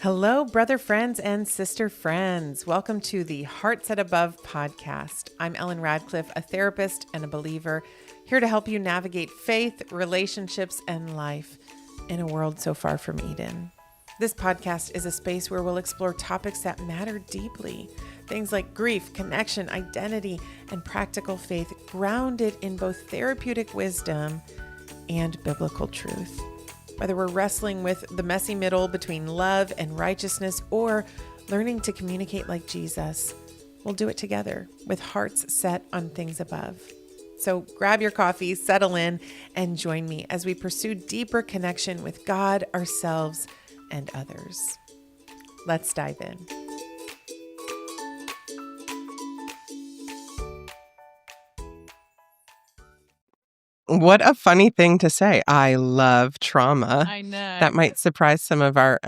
Hello, brother friends and sister friends. Welcome to the Heart Set Above podcast. I'm Ellen Radcliffe, a therapist and a believer, here to help you navigate faith, relationships, and life in a world so far from Eden. This podcast is a space where we'll explore topics that matter deeply. Things like grief, connection, identity, and practical faith, grounded in both therapeutic wisdom and biblical truth. Whether we're wrestling with the messy middle between love and righteousness or learning to communicate like Jesus, we'll do it together with hearts set on things above. So grab your coffee, settle in, and join me as we pursue deeper connection with God, ourselves, and others. Let's dive in. What a funny thing to say. I love trauma. I know. That might surprise some of our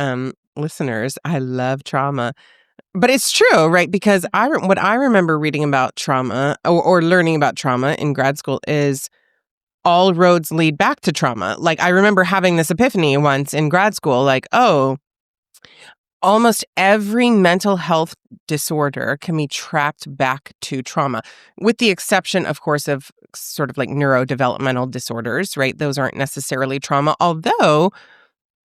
listeners. I love trauma. But it's true, right? Because what I remember reading about trauma or learning about trauma in grad school is all roads lead back to trauma. Like, I remember having this epiphany once in grad school, like, oh, almost every mental health disorder can be tracked back to trauma, with the exception, of course, of sort of like neurodevelopmental disorders, right? Those aren't necessarily trauma, although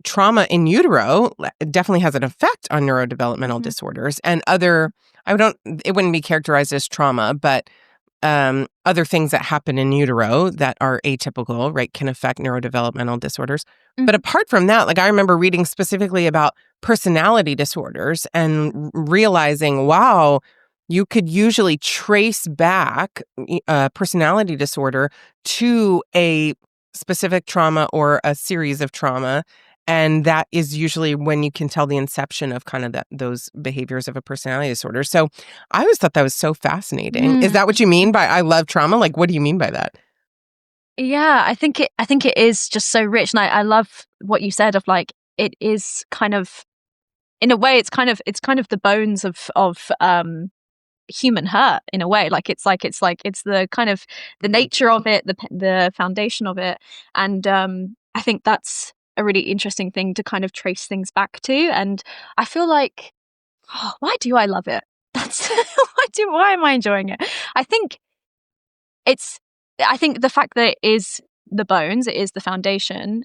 trauma in utero definitely has an effect on neurodevelopmental disorders and it wouldn't be characterized as trauma, but other things that happen in utero that are atypical, right, can affect neurodevelopmental disorders. Mm-hmm. But apart from that, like, I remember reading specifically about personality disorders and realizing, wow, you could usually trace back a personality disorder to a specific trauma or a series of trauma. And that is usually when you can tell the inception of kind of those behaviors of a personality disorder. So I always thought that was so fascinating. Is that what you mean by I love trauma? Like, what do you mean by that? Yeah, I think it is just so rich. And I love what you said of, like, it is kind of, in a way, it's kind of the bones of human hurt, in a way. Like it's the kind of the nature of it, the foundation of it. And I think that's a really interesting thing to kind of trace things back to. And I feel like, why do I love it? That's why am I enjoying it? I think the fact that it is the bones, it is the foundation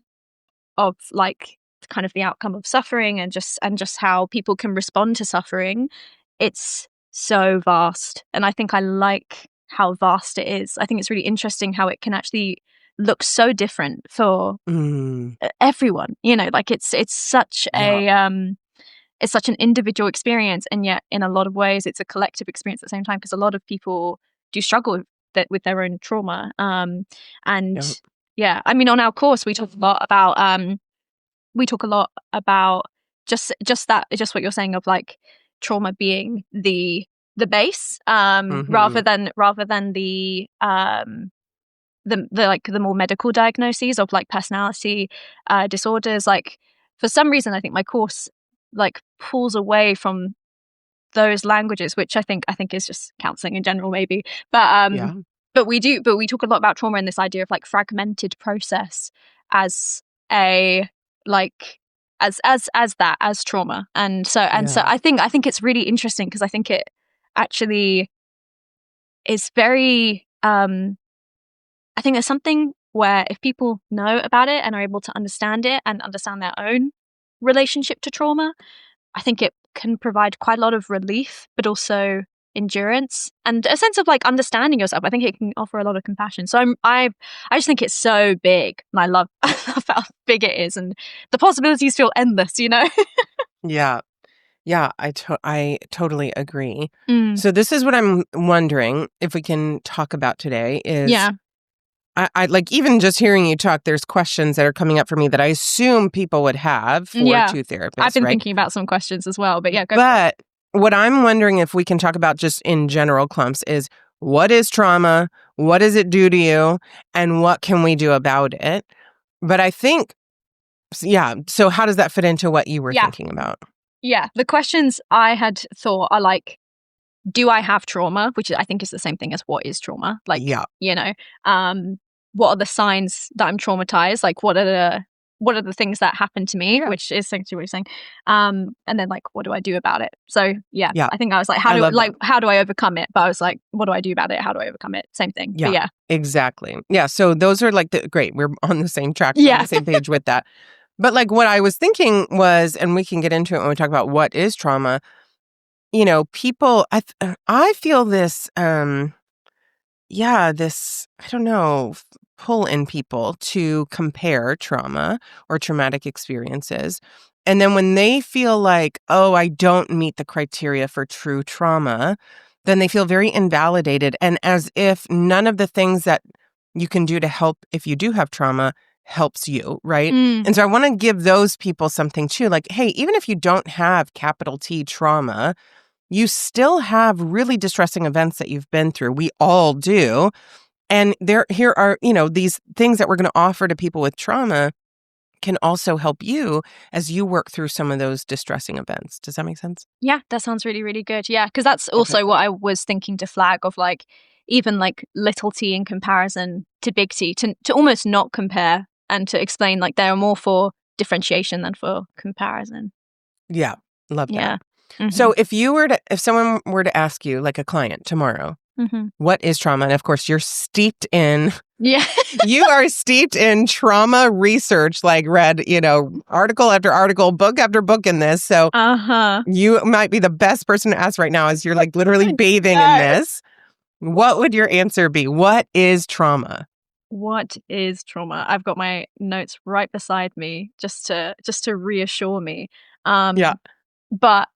of, like, kind of the outcome of suffering and just how people can respond to suffering. It's so vast, and I think I like how vast it is. I think it's really interesting how it can actually look so different for everyone. You know, like it's such it's such an individual experience, and yet in a lot of ways it's a collective experience at the same time, because a lot of people do struggle with their own trauma. Yeah, I mean, on our course we talk a lot about just what you're saying of, like, trauma being the base, rather than the like the more medical diagnoses of, like, personality disorders. Like, for some reason I think my course, like, pulls away from those languages, which I think is just counseling in general, maybe. But we talk a lot about trauma and this idea of, like, fragmented process as a, like, as trauma. And so I think it's really interesting, because I think it actually is very I think there's something where if people know about it and are able to understand it and understand their own relationship to trauma, I think it can provide quite a lot of relief, but also endurance and a sense of, like, understanding yourself. I think it can offer a lot of compassion. So I just think it's so big, and I love how big it is, and the possibilities feel endless, you know? Yeah, I totally agree. So this is what I'm wondering if we can talk about today is, I like, even just hearing you talk, there's questions that are coming up for me that I assume people would have for two therapists. I've been right? thinking about some questions as well, but yeah, go But what I'm wondering if we can talk about just in general clumps is, what is trauma? What does it do to you? And what can we do about it? But I think, so how does that fit into what you were thinking about? Yeah, the questions I had thought are, like, do I have trauma? Which I think is the same thing as what is trauma? Like, you know, what are the signs that I'm traumatized? Like, what are what are the things that happened to me, which is essentially what you're saying. And then like, what do I do about it? So yeah, Yeah. I think I was like, I love that. how do I overcome it? But I was like, what do I do about it? How do I overcome it? Same thing. Yeah. But yeah. Exactly. Yeah. So those are like great. We're on the same track, on Yeah. the same page with that. But like what I was thinking was, and we can get into it when we talk about what is trauma, you know, people, I feel this, this, I don't know, pull in people to compare trauma or traumatic experiences. And then when they feel like, oh, I don't meet the criteria for true trauma, then they feel very invalidated, and as if none of the things that you can do to help if you do have trauma helps you, right? Mm. And so I want to give those people something too. Like, hey, even if you don't have capital T trauma, you still have really distressing events that you've been through. We all do. And here are, you know, these things that we're going to offer to people with trauma can also help you as you work through some of those distressing events. Does that make sense? Yeah, that sounds really, really good. Yeah, because that's Okay. also what I was thinking to flag of like even like little t in comparison to big T, to almost not compare and to explain like they're more for differentiation than for comparison. Yeah. Love that. Yeah. Mm-hmm. So if someone were to ask you, like a client tomorrow, Mm-hmm. what is trauma? And of course, you're steeped in Yeah. you are steeped in trauma research, like read, you know, article after article, book after book in this. So you might be the best person to ask right now as you're like literally bathing in this. What would your answer be? What is trauma? What is trauma? I've got my notes right beside me just to reassure me. Yeah. But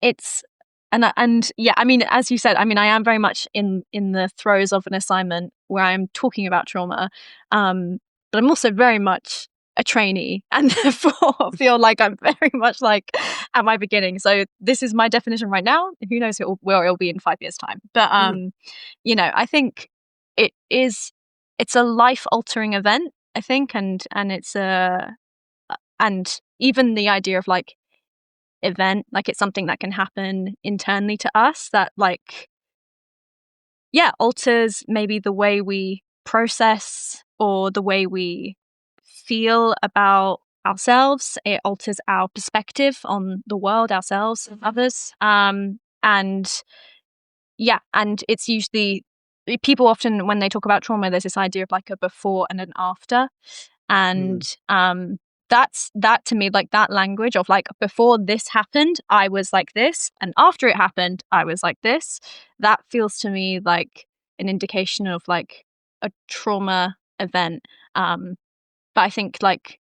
it's and yeah, I mean, as you said, I mean, I am very much in the throes of an assignment where I'm talking about trauma, but I'm also very much a trainee, and therefore feel like I'm very much like at my beginning. So this is my definition right now. Who knows where it'll be in 5 years' time? But you know, I think it's a life altering event. I think, and it's and even the idea of like event, like it's something that can happen internally to us that like alters maybe the way we process or the way we feel about ourselves. It alters our perspective on the world, ourselves, and others. And it's usually people often when they talk about trauma, there's this idea of like a before and an after. And that to me, like that language of like before this happened I was like this, and after it happened I was like this, that feels to me like an indication of like a trauma event. But I think like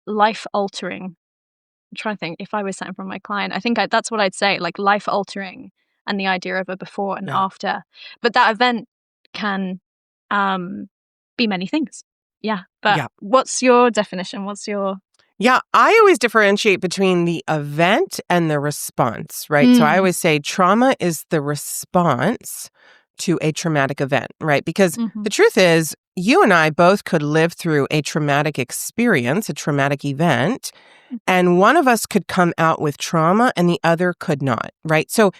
life altering, I'm trying to think if I was sat in front of my client, I think that's what I'd say, like life altering, and the idea of a before and after. But that event can be many things. Yeah. But what's your definition? Yeah, I always differentiate between the event and the response, right? So I always say trauma is the response to a traumatic event, right? Because the truth is, you and I both could live through a traumatic experience, a traumatic event, and one of us could come out with trauma and the other could not, right? So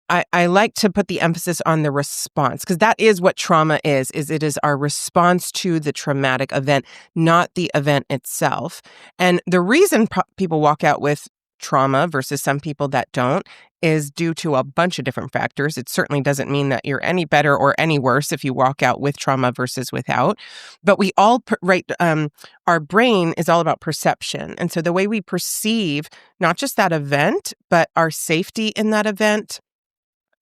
I like to put the emphasis on the response, because that is what trauma is it is our response to the traumatic event, not the event itself. And the reason people walk out with trauma versus some people that don't is due to a bunch of different factors. It certainly doesn't mean that you're any better or any worse if you walk out with trauma versus without. But we all, our brain is all about perception. And so the way we perceive not just that event, but our safety in that event,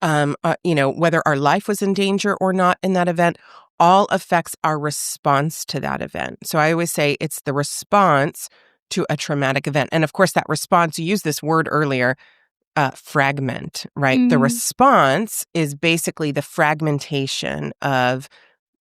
whether our life was in danger or not in that event, all affects our response to that event. So I always say it's the response to a traumatic event. And of course, that response, you used this word earlier, fragment, right? The response is basically the fragmentation of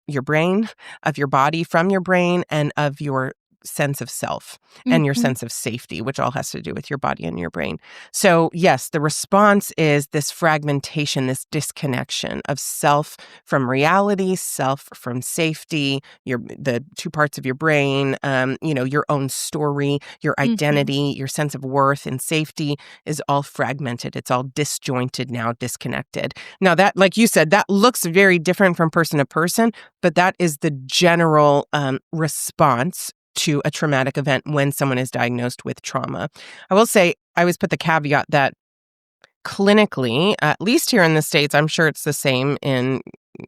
your brain, of your body from your brain, and of your sense of self and your sense of safety, which all has to do with your body and your brain. So yes, the response is this fragmentation, this disconnection of self from reality, self from safety, the two parts of your brain, your own story, your identity, your sense of worth and safety is all fragmented. It's all disjointed now, disconnected. Now that, like you said, that looks very different from person to person, but that is the general response to a traumatic event when someone is diagnosed with trauma. I will say, I always put the caveat that clinically, at least here in the States, I'm sure it's the same in,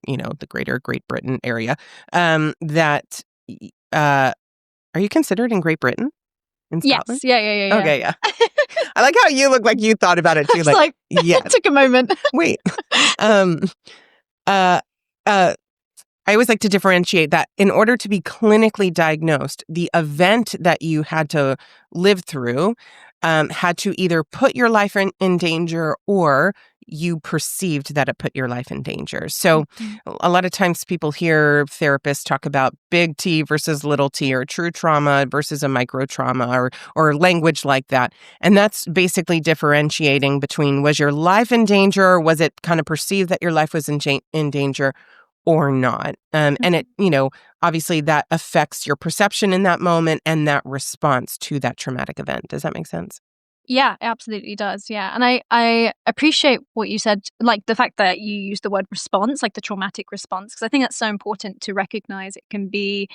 the greater Great Britain area, that, uh, are you considered in Great Britain? In Yes. Scotland? Yeah. Okay, yeah. I like how you look like you thought about it I too, was like, like, yeah, it took a moment. wait. Um, uh, uh, I always like to differentiate that in order to be clinically diagnosed, the event that you had to live through had to either put your life in danger or you perceived that it put your life in danger. So Mhm. a lot of times people hear therapists talk about big T versus little t, or true trauma versus a micro trauma, or language like that. And that's basically differentiating between, was your life in danger, or was it kind of perceived that your life was in danger or not? And it, obviously that affects your perception in that moment and that response to that traumatic event. Does that make sense? Yeah, it absolutely does. Yeah. And I appreciate what you said, like the fact that you use the word response, like the traumatic response, because I think that's so important to recognize. It can be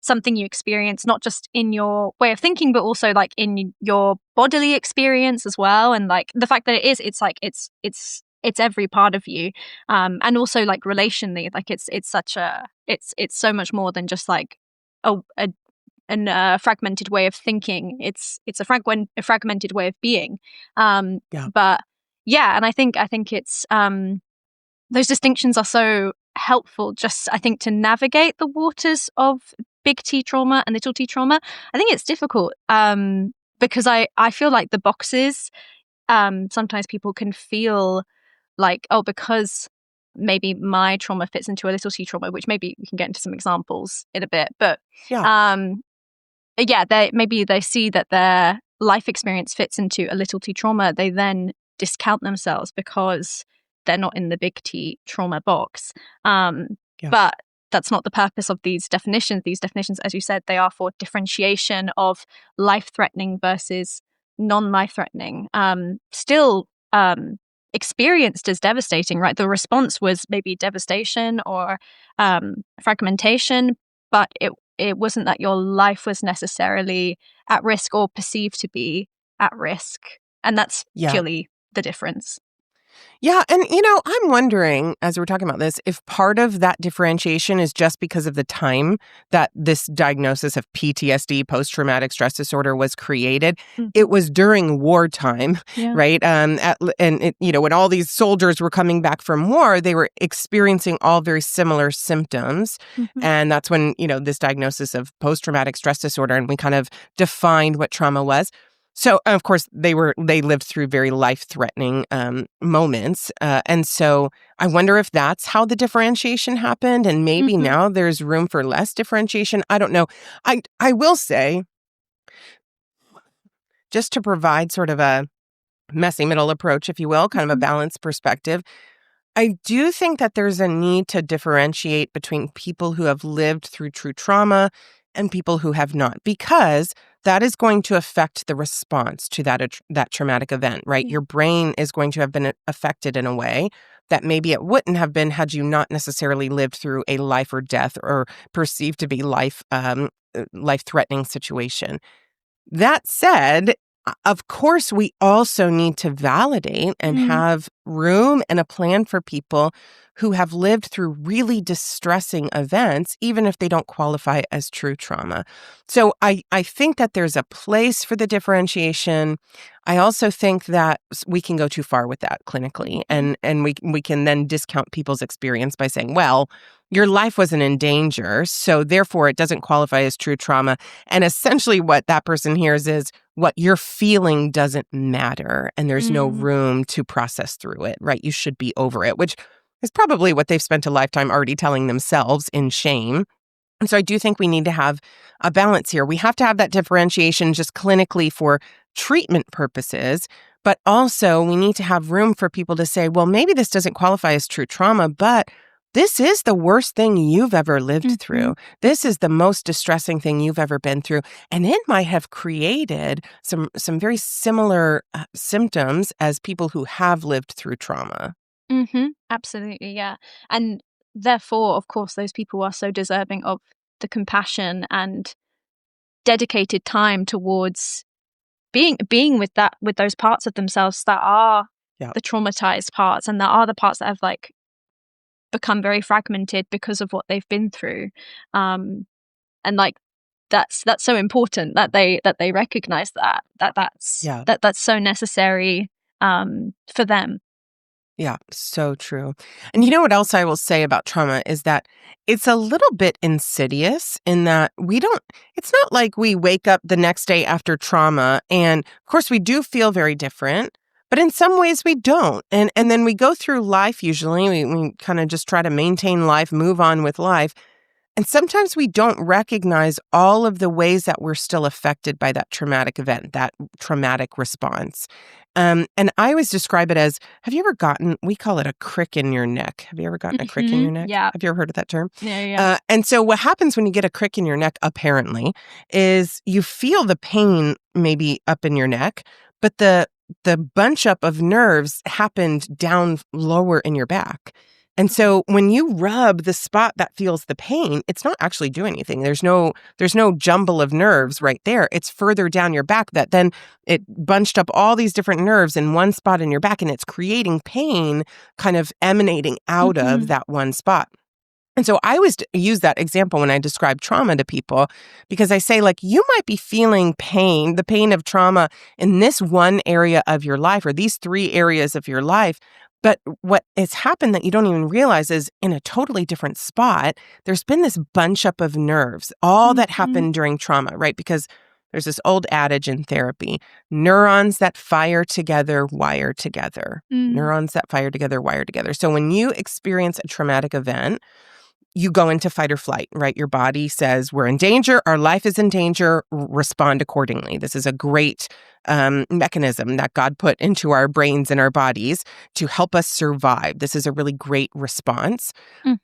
something you experience, not just in your way of thinking, but also like in your bodily experience as well. And like the fact that it's like, it's every part of you. And also like relationally, like it's so much more than just like a fragmented way of thinking. It's a fragmented way of being. Yeah. But yeah, and I think it's those distinctions are so helpful. Just I think to navigate the waters of big T trauma and little T trauma. I think it's difficult because I feel like the boxes. Sometimes people can feel like, oh, because maybe my trauma fits into a little T trauma, which maybe we can get into some examples in a bit, but Yeah. um yeah, they see that their life experience fits into a little T trauma, they then discount themselves because they're not in the big T trauma box. Yeah. But that's not the purpose of these definitions. These definitions, as you said, they are for differentiation of life-threatening versus non-life-threatening. Still experienced as devastating, right? The response was maybe devastation or fragmentation, but it wasn't that your life was necessarily at risk or perceived to be at risk. And that's Yeah. purely the difference. Yeah. And, I'm wondering, as we're talking about this, if part of that differentiation is just because of the time that this diagnosis of PTSD, post traumatic stress disorder, was created. Mhm. It was during wartime, Yeah. right? When all these soldiers were coming back from war, they were experiencing all very similar symptoms. Mhm. And that's when, this diagnosis of post traumatic stress disorder, and we kind of defined what trauma was. So, of course, they lived through very life-threatening moments. And so I wonder if that's how the differentiation happened. And maybe Mhm. now there's room for less differentiation. I don't know. I will say, just to provide sort of a messy middle approach, if you will, kind of a Mhm. balanced perspective, I do think that there's a need to differentiate between people who have lived through true trauma and people who have not, because that is going to affect the response to that traumatic event, right? Yeah. Your brain is going to have been affected in a way that maybe it wouldn't have been had you not necessarily lived through a life or death, or perceived to be life-threatening situation. That said, of course, we also need to validate and Mm. have room and a plan for people who have lived through really distressing events, even if they don't qualify as true trauma. So I think that there's a place for the differentiation. I also think that we can go too far with that clinically, Mhm. and we can then discount people's experience by saying, well, your life wasn't in danger, so therefore it doesn't qualify as true trauma. And essentially what that person hears is, what you're feeling doesn't matter, and there's no Mm. room to process through it, right? You should be over it, which is probably what they've spent a lifetime already telling themselves in shame. And so I do think we need to have a balance here. We have to have that differentiation just clinically for treatment purposes, but also we need to have room for people to say, well, maybe this doesn't qualify as true trauma, but this is the worst thing you've ever lived Mhm. through. This is the most distressing thing you've ever been through. And it might have created some very similar symptoms as people who have lived through trauma. Mhm. Absolutely, yeah. And therefore, of course, those people are so deserving of the compassion and dedicated time towards being with those parts of themselves that are Yeah. the traumatized parts, and that are the parts that have like become very fragmented because of what they've been through. And like that's so important that they recognize Yeah. that's so necessary for them. Yeah, so true. And you know what else I will say about trauma is that it's a little bit insidious in that it's not like we wake up the next day after trauma. And of course, we do feel very different, but in some ways we don't. And then we go through life usually, we kind of just try to maintain life, move on with life. And sometimes we don't recognize all of the ways that we're still affected by that traumatic event, that traumatic response. And I always describe it as, have you ever gotten, we call it a crick in your neck. Have you ever gotten a crick in your neck? Yeah. Have you ever heard of that term? Yeah. And so what happens when you get a crick in your neck, apparently, is you feel the pain maybe up in your neck, but the bunch up of nerves happened down lower in your back. And so when you rub the spot that feels the pain, it's not actually doing anything. There's no jumble of nerves right there. It's further down your back that then it bunched up all these different nerves in one spot in your back, and it's creating pain kind of emanating out of that one spot. And so I always use that example when I describe trauma to people, because I say, like, you might be feeling pain, the pain of trauma in this one area of your life or these 3 areas of your life. But what has happened that you don't even realize is in a totally different spot, there's been this bunch up of nerves, all that happened during trauma, right? Because there's this old adage in therapy, neurons that fire together, wire together. Neurons that fire together, wire together. So when you experience a traumatic event, you go into fight or flight, right? Your body says, we're in danger, our life is in danger, respond accordingly. This is a great mechanism that God put into our brains and our bodies to help us survive. This is a really great response.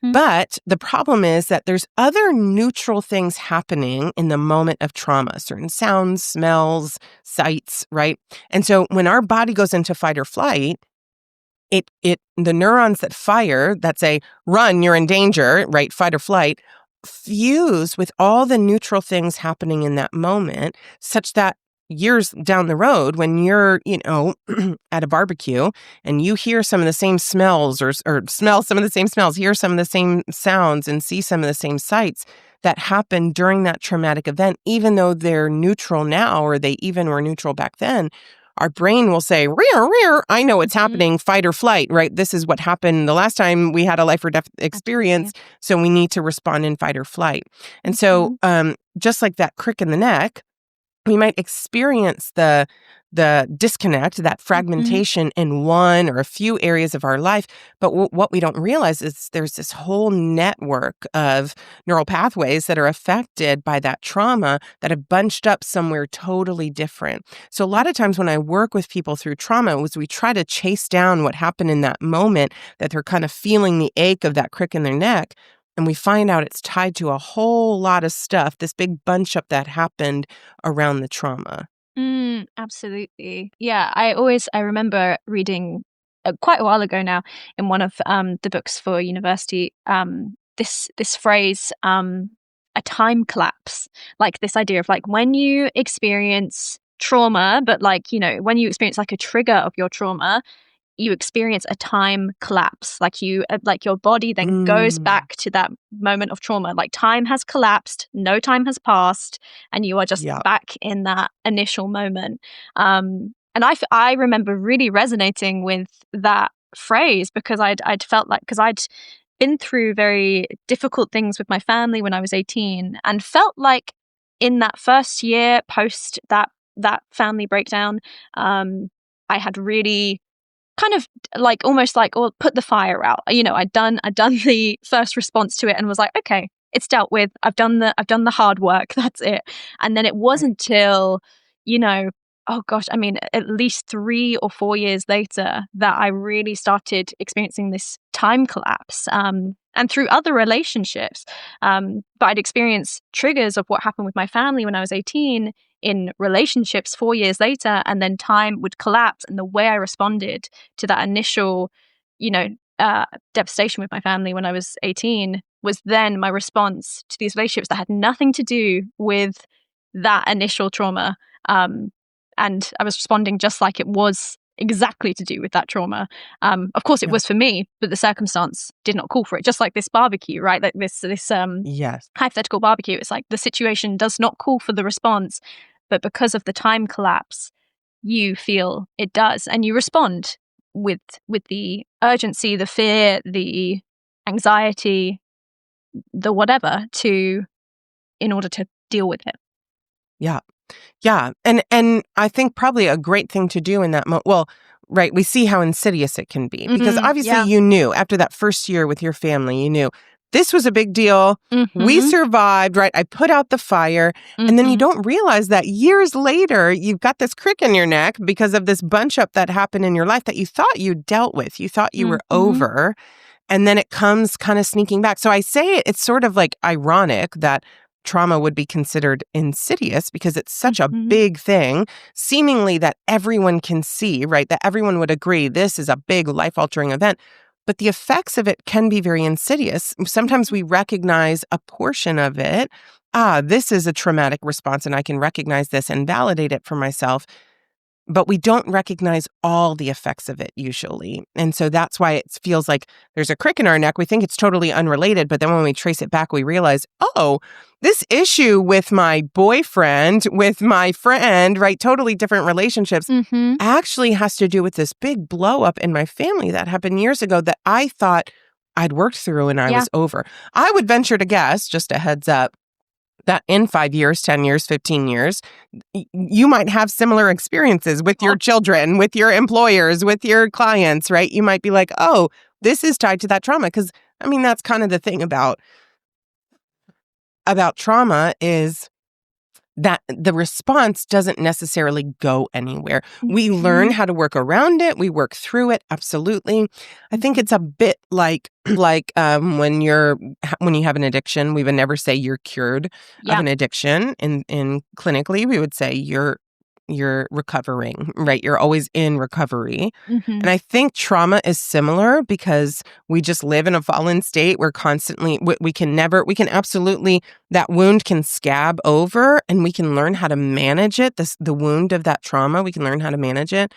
But the problem is that there's other neutral things happening in the moment of trauma, certain sounds, smells, sights, right? And so when our body goes into fight or flight, the neurons that fire that say, run, you're in danger, right? Fight or flight, fuse with all the neutral things happening in that moment, such that years down the road, when you're, at a barbecue and you hear some of the same smells or smell some of the same smells, hear some of the same sounds and see some of the same sights that happened during that traumatic event, even though they're neutral now, or they even were neutral back then, our brain will say, rear, rear, I know what's happening, fight or flight, right? This is what happened the last time we had a life or death experience, so we need to respond in fight or flight. And so just like that crick in the neck, we might experience the disconnect, that fragmentation in one or a few areas of our life. But what we don't realize is there's this whole network of neural pathways that are affected by that trauma that have bunched up somewhere totally different. So a lot of times when I work with people through trauma, we try to chase down what happened in that moment, that they're kind of feeling the ache of that crick in their neck. And we find out it's tied to a whole lot of stuff, this big bunch up that happened around the trauma. Absolutely. Yeah, I remember reading quite a while ago now in one of the books for university this phrase, a time collapse, like this idea of like when you experience trauma, but like, when you experience like a trigger of your trauma, you experience a time collapse, like like your body then goes back to that moment of trauma, like time has collapsed, no time has passed, and you are just Yeah. back in that initial moment. And I remember really resonating with that phrase, because I'd felt like, because I'd been through very difficult things with my family when I was 18, and felt like in that first year post that family breakdown, I had really kind of like almost like, or put the fire out. I'd done the first response to it and was like, okay, it's dealt with. I've done the hard work. That's it. And then it wasn't till, oh gosh, I mean, at least 3 or 4 years later that I really started experiencing this time collapse. And through other relationships. But I'd experienced triggers of what happened with my family when I was 18 in relationships 4 years later, and then time would collapse. And the way I responded to that initial, devastation with my family when I was 18 was then my response to these relationships that had nothing to do with that initial trauma. And I was responding just like it was exactly to do with that trauma. Of course it Yeah. was for me, but the circumstance did not call for it. Just like this barbecue, right? Like this Yes. hypothetical barbecue. It's like the situation does not call for the response, but because of the time collapse, you feel it does, and you respond with the urgency, the fear, the anxiety, the whatever in order to deal with it. Yeah. Yeah. And I think probably a great thing to do in that well, right, we see how insidious it can be because obviously Yeah. you knew after that first year with your family, you knew this was a big deal. We Mm-hmm. survived, right? I put out the fire. And then you Mm-hmm. don't realize that years later, you've got this crick in your neck because of this bunch up that happened in your life that you thought you dealt with. You thought you were Mm-hmm. over. And then it comes kind of sneaking back. So I say it's sort of like ironic that trauma would be considered insidious because it's such a Mm-hmm. big thing, seemingly that everyone can see, right? That everyone would agree this is a big life altering event. But the effects of it can be very insidious. Sometimes we recognize a portion of it. This is a traumatic response, and I can recognize this and validate it for myself. But we don't recognize all the effects of it usually. And so that's why it feels like there's a crick in our neck. We think it's totally unrelated. But then when we trace it back, we realize, oh, this issue with my boyfriend, with my friend, right? Totally different relationships Mm-hmm. actually has to do with this big blow up in my family that happened years ago that I thought I'd worked through and I Yeah. was over. I would venture to guess, just a heads up, that in 5 years, 10 years, 15 years, you might have similar experiences with your children, with your employers, with your clients, right? You might be like, oh, this is tied to that trauma. Because, I mean, that's kind of the thing about trauma is that the response doesn't necessarily go anywhere. We learn how to work around it. We work through it. Absolutely. I think it's a bit like when you have an addiction, we would never say you're cured of an addiction. In clinically, we would say you're recovering, right? You're always in recovery. Mm-hmm. And I think trauma is similar because we just live in a fallen state. We're constantly, we can absolutely, that wound can scab over and we can learn how to manage it. The wound of that trauma, we can learn how to manage it.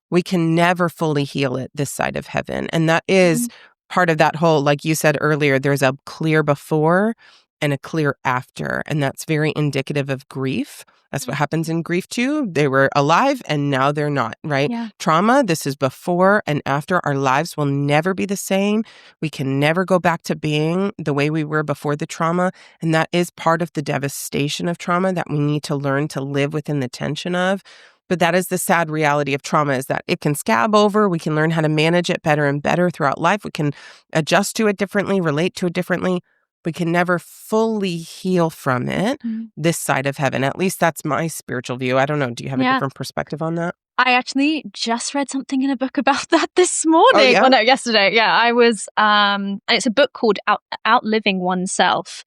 We can never fully heal it this side of heaven. And that is part of that whole, like you said earlier, there's a clear before and a clear after. And that's very indicative of grief. That's what happens in grief too. They were alive and now they're not, right? Yeah. Trauma, this is before and after. Our lives will never be the same. We can never go back to being the way we were before the trauma. And that is part of the devastation of trauma that we need to learn to live within the tension of. But that is the sad reality of trauma, is that it can scab over. We can learn how to manage it better and better throughout life. We can adjust to it differently, relate to it differently. We can never fully heal from it this side of heaven. At least that's my spiritual view. I don't know. Do you have a different perspective on that? I actually just read something in a book about that this morning. Oh, yeah? Well, no, yesterday. Yeah, I was, and it's a book called Outliving Oneself,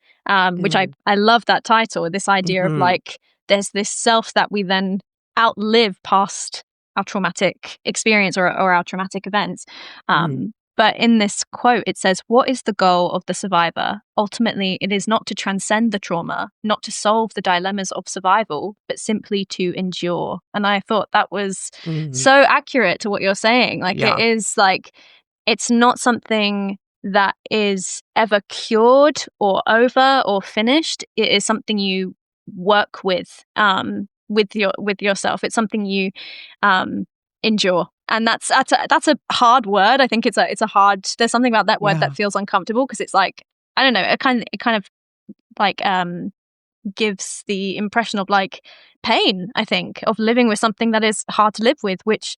which I love that title. This idea of like, there's this self that we then outlive past our traumatic experience or our traumatic events. But in this quote, it says, "What is the goal of the survivor? Ultimately, it is not to transcend the trauma, not to solve the dilemmas of survival, but simply to endure." And I thought that was so accurate to what you're saying. Like, it is like, it's not something that is ever cured or over or finished. It is something you work with yourself. It's something you endure. And that's a hard word. I think it's a hard. There's something about that word that feels uncomfortable because it's like, I don't know. It kind of like gives the impression of like pain. I think of living with something that is hard to live with, which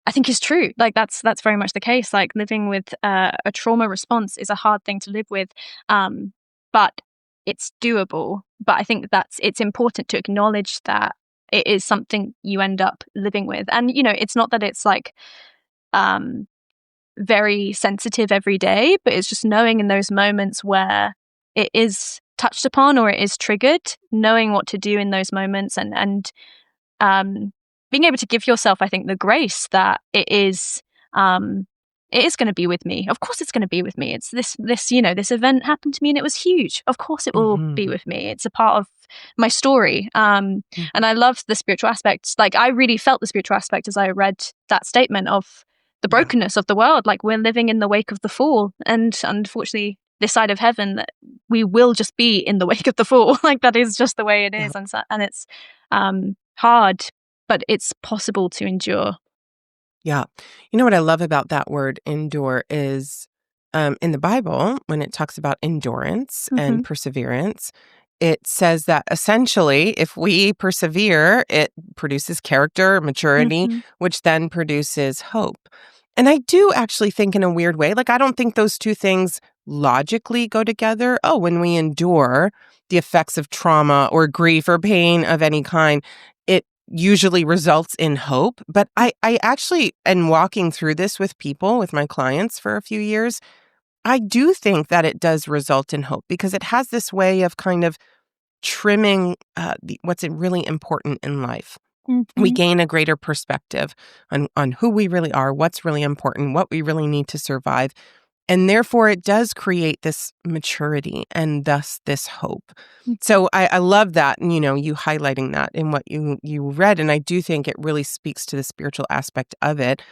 I think is true. Like that's very much the case. Like living with a trauma response is a hard thing to live with, but it's doable. But I think it's important to acknowledge that it is something you end up living with. And, you know, it's not that it's like very sensitive every day, but it's just knowing in those moments where it is touched upon or it is triggered, knowing what to do in those moments and being able to give yourself, I think, the grace that it is it is going to be with me. Of course it's going to be with me. It's this, you know, this event happened to me and it was huge. Of course it will be Mhm. with me. It's a part of my story. And I love the spiritual aspects. Like, I really felt the spiritual aspect as I read that statement of the Yeah. brokenness of the world. Like, we're living in the wake of the fall, and unfortunately, this side of heaven, that we will just be in the wake of the fall. Like, that is just the way it Yeah. is, and it's hard, but it's possible to endure. Yeah. You know what I love about that word endure is in the Bible, when it talks about endurance and Hmm. perseverance, it says that essentially, if we persevere, it produces character, maturity, Hmm. which then produces hope. And I do actually think, in a weird way, like, I don't think those two things logically go together. Oh, when we endure the effects of trauma or grief or pain of any kind, it usually results in hope. But I actually, and walking through this with people, with my clients for a few years, I do think that it does result in hope because it has this way of kind of trimming what's really important in life. We Hmm. gain a greater perspective on who we really are, what's really important, what we really need to survive. And therefore, it does create this maturity and thus this hope. So I love that, and, you highlighting that in what you read. And I do think it really speaks to the spiritual aspect of it.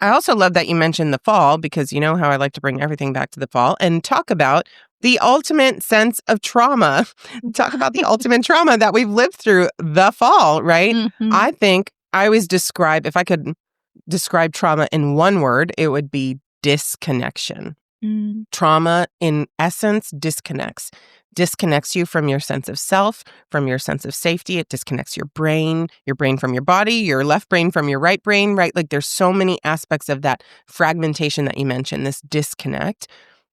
I also love that you mentioned the fall, because you know how I like to bring everything back to the fall and talk about the ultimate sense of trauma. Talk about the ultimate trauma that we've lived through, the fall, right? Hmm. I think I always describe, if I could describe trauma in one word, it would be disconnection. Mm. Trauma, in essence, disconnects you from your sense of self, from your sense of safety. It disconnects your brain from your body, your left brain from your right brain, right? Like, there's so many aspects of that fragmentation that you mentioned, this disconnect.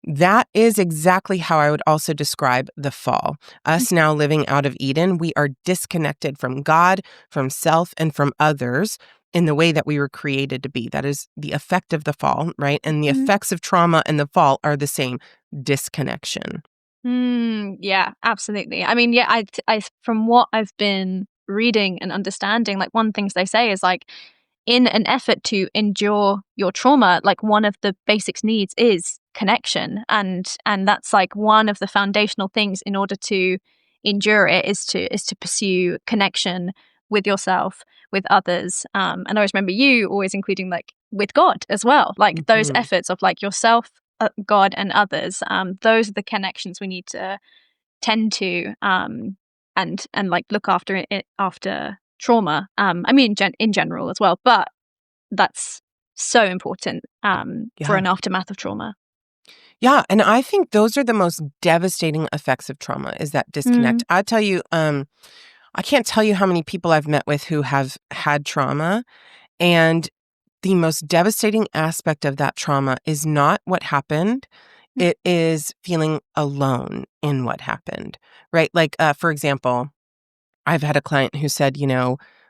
That is exactly how I would also describe the fall. Us now living out of Eden, we are disconnected from God, from self, and from others in the way that we were created to be. That is the effect of the fall, right? And the Mhm. effects of trauma and the fall are the same: disconnection. Yeah, absolutely. I mean, yeah, from what I've been reading and understanding, like, one things they say is, like, in an effort to endure your trauma, like, one of the basics needs is connection, and that's like one of the foundational things in order to endure it is to pursue connection with yourself, with others. And I always remember you always including, like, with God as well, like those Mhm. efforts of, like, yourself, God, and others. Those are the connections we need to tend to, and like look after it after trauma. I mean, in general as well, but that's so important for Yeah. an aftermath of trauma. Yeah, and I think those are the most devastating effects of trauma, is that Mm. disconnect. I tell you, I can't tell you how many people I've met with who have had trauma, and the most devastating aspect of that trauma is not what happened. It is feeling alone in what happened, right? Like, for example, I've had a client who said,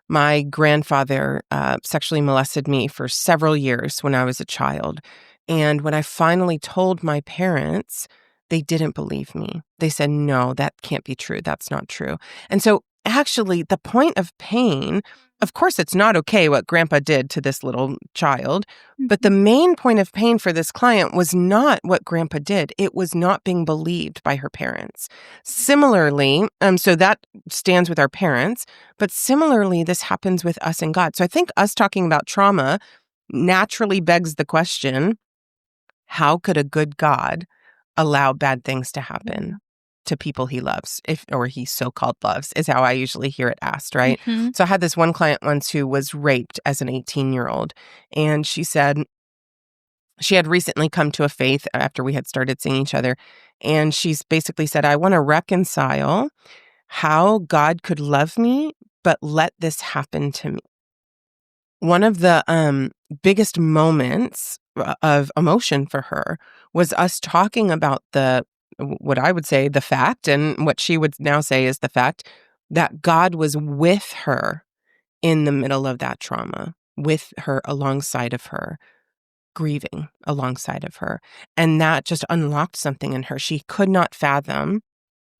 my grandfather sexually molested me for several years when I was a child. And when I finally told my parents, they didn't believe me. They said, no, that can't be true. That's not true. And so, actually, the point of pain, of course, it's not okay what grandpa did to this little child. But the Mhm. main point of pain for this client was not what grandpa did. It was not being believed by her parents. Similarly, so that stands with our parents, but similarly, this happens with us and God. So I think us talking about trauma naturally begs the question: how could a good God allow bad things to happen Yeah. to people he loves, if or he so-called loves, is how I usually hear it asked, right? Mhm. So I had this one client once who was raped as an 18-year-old, and she said she had recently come to a faith after we had started seeing each other, and she's basically said, "I want to reconcile how God could love me, but let this happen to me." One of the biggest moments of emotion for her was us talking about what I would say the fact, and what she would now say is the fact, that God was with her in the middle of that trauma, with her, alongside of her, grieving alongside of her. And that just unlocked something in her. She could not fathom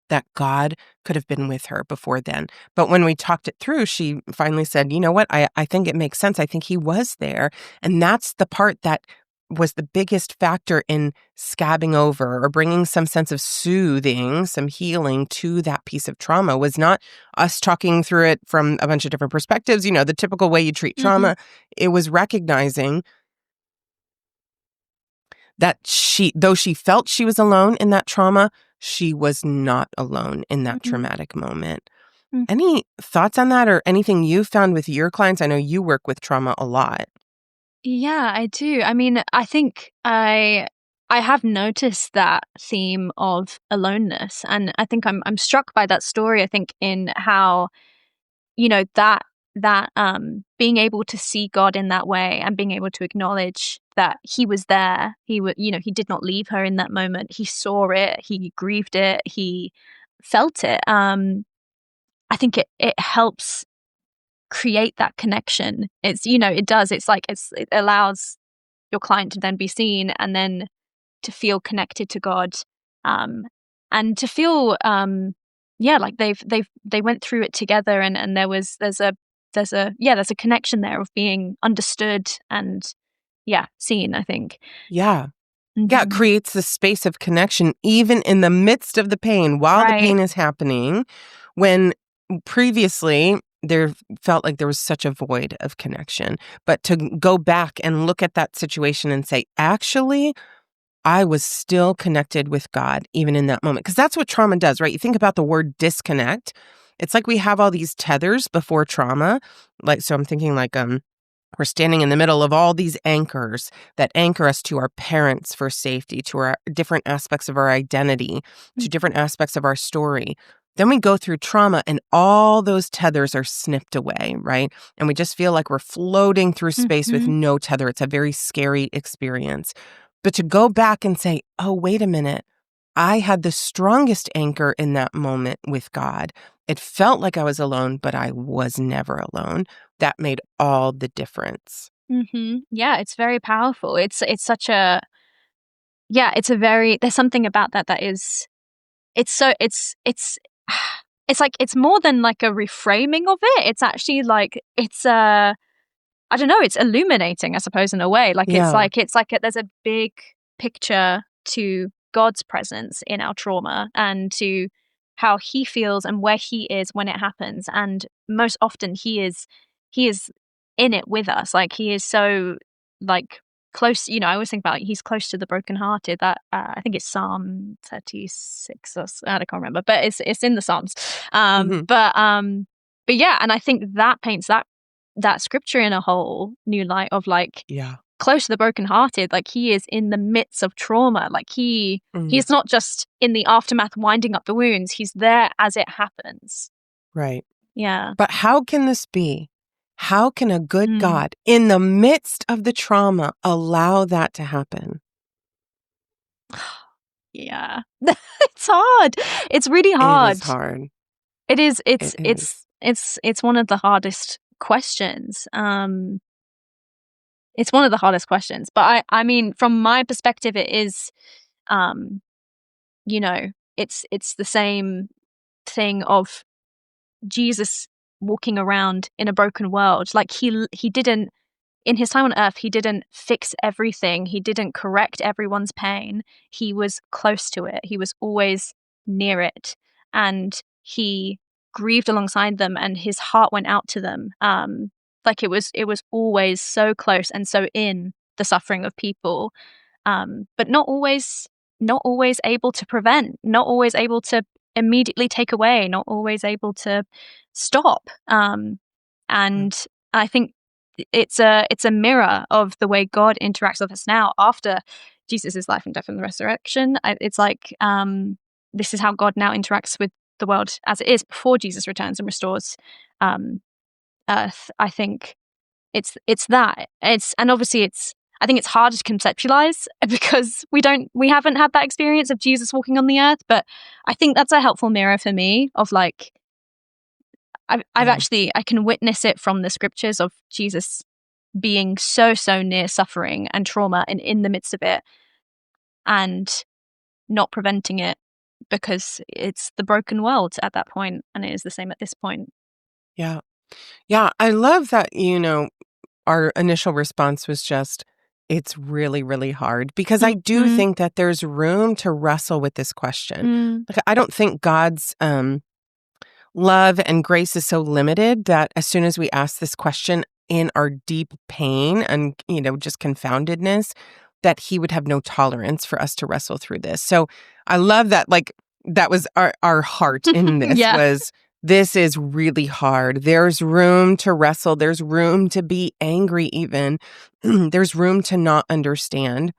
that God could have been with her before then. But when we talked it through, she finally said, you know what? I think it makes sense. I think he was there. And that's the part that was the biggest factor in scabbing over or bringing some sense of soothing, some healing to that piece of trauma was not us talking through it from a bunch of different perspectives, the typical way you treat Mhm. trauma. It was recognizing that though she felt she was alone in that trauma, she was not alone in that Mhm. traumatic moment. Mhm. Any thoughts on that or anything you found with your clients? I know you work with trauma a lot. Yeah, I do. I mean, I think I have noticed that theme of aloneness, and I think I'm struck by that story. I think in how, that being able to see God in that way and being able to acknowledge that he was there. He did not leave her in that moment. He saw it, he grieved it, he felt it. I think it helps create that connection. It does. It allows your client to then be seen and then to feel connected to God, um, and to feel, yeah, like they went through it together, and there's a connection there of being understood and, yeah, seen, I think. Yeah. Yeah, it Mhm. creates this space of connection even in the midst of the pain, while the Right. pain is happening, when previously there felt like there was such a void of connection. But to go back and look at that situation and say, actually, I was still connected with God even in that moment. Because that's what trauma does, right? You think about the word disconnect. It's like we have all these tethers before trauma. So I'm thinking like, we're standing in the middle of all these anchors that anchor us to our parents for safety, to our different aspects of our identity, to different Mhm. aspects of our story. Then we go through trauma and all those tethers are snipped away, right? And we just feel like we're floating through space with Mhm. no tether. It's a very scary experience. But to go back and say, oh, wait a minute, I had the strongest anchor in that moment with God. It felt like I was alone, but I was never alone. That made all the difference. Mhm. Yeah, it's very powerful. It's such a yeah, it's a very there's something about that is it's so it's like it's more than like a reframing of it. It's actually like I don't know, it's illuminating, I suppose, in a way. Yeah. There's a big picture to God's presence in our trauma and to how he feels and where he is when it happens. And most often he is in it with us. Like he is so like close, I always think about he's close to the brokenhearted. That I think it's Psalm 36 I can't remember, but it's in the Psalms. Hmm. But yeah, and I think that paints that scripture in a whole new light of like Yeah. close to the brokenhearted, like he is in the midst of trauma, like Mm. he's not just in the aftermath winding up the wounds, he's there as it happens. Right. Yeah. But how can this be? How can a good Mm. God, in the midst of the trauma, allow that to happen? Yeah. It's hard. It's really It is hard. hard. It is. It It's is. it's it's one of the hardest questions. It's one of the hardest questions. But I mean, from my perspective, it is um, you know, it's the same thing of Jesus walking around in a broken world. Like he didn't in his time on earth, he didn't fix everything. He didn't correct everyone's pain. He was close to it. He was always near it, and he grieved alongside them, and his heart went out to them. Like it was always so close and so in the suffering of people, but not always able to prevent, not always able to immediately take away, not always able to stop. Yeah. And I think it's a mirror of the way God interacts with us now after Jesus' life and death and the resurrection. It's like this is how God now interacts with the world as it is before Jesus returns and restores um, Earth. I think it's that. And obviously I think it's hard to conceptualize because we haven't had that experience of Jesus walking on the earth, but I think that's a helpful mirror for me of like Yeah. I can witness it from the scriptures of Jesus being so near suffering and trauma and in the midst of it and not preventing it because it's the broken world at that point and it is the same at this point. Yeah. Yeah. I love that, our initial response was just, it's really, really hard because I do Mhm. think that there's room to wrestle with this question. Mm. Like, I don't think God's love and grace is so limited that as soon as we ask this question in our deep pain and, just confoundedness, that he would have no tolerance for us to wrestle through this. So I love that, like, that was our heart in this Yeah. was this is really hard. There's room to wrestle. There's room to be angry even. There's room to not understand.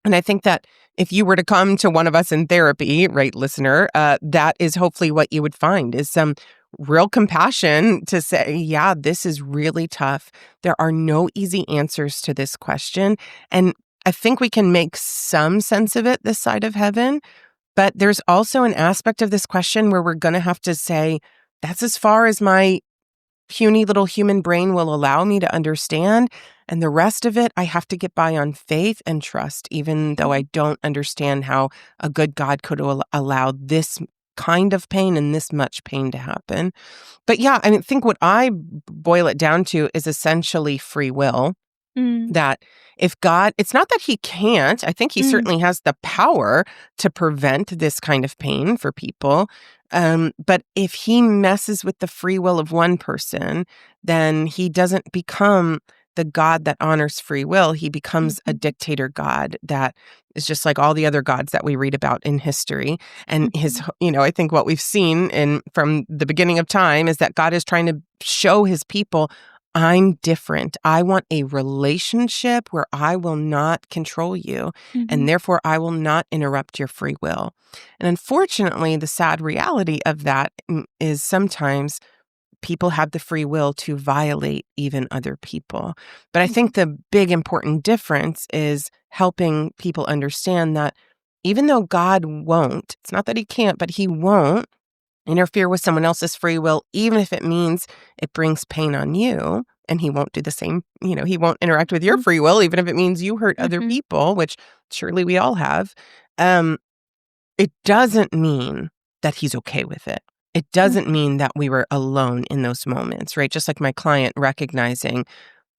And I think that if you were to come to one of us in therapy, right, listener, that is hopefully what you would find is some real compassion to say, yeah, this is really tough. There are no easy answers to this question. And I think we can make some sense of it this side of heaven. But there's also an aspect of this question where we're going to have to say, that's as far as my puny little human brain will allow me to understand. And the rest of it, I have to get by on faith and trust, even though I don't understand how a good God could allow this kind of pain and this much pain to happen. But yeah, I think what I boil it down to is essentially free will. Mm. That if God, it's not that he can't, I think he Mm. certainly has the power to prevent this kind of pain for people. But if he messes with the free will of one person, then he doesn't become the God that honors free will. He becomes a Mhm. dictator God that is just like all the other gods that we read about in history. And Mhm. I think what we've seen from the beginning of time is that God is trying to show his people, I'm different. I want a relationship where I will not control you, and Mhm. therefore I will not interrupt your free will. And unfortunately, the sad reality of that is sometimes people have the free will to violate even other people. But I Mhm. think the big important difference is helping people understand that even though God won't, it's not that he can't, but he won't interfere with someone else's free will, even if it means it brings pain on you. And he won't do the same, he won't interact with your Mhm. free will, even if it means you hurt other Mhm. people, which surely we all have. Um, it doesn't mean that he's okay with it. It doesn't Mhm. mean that we were alone in those moments, right? Just like my client recognizing,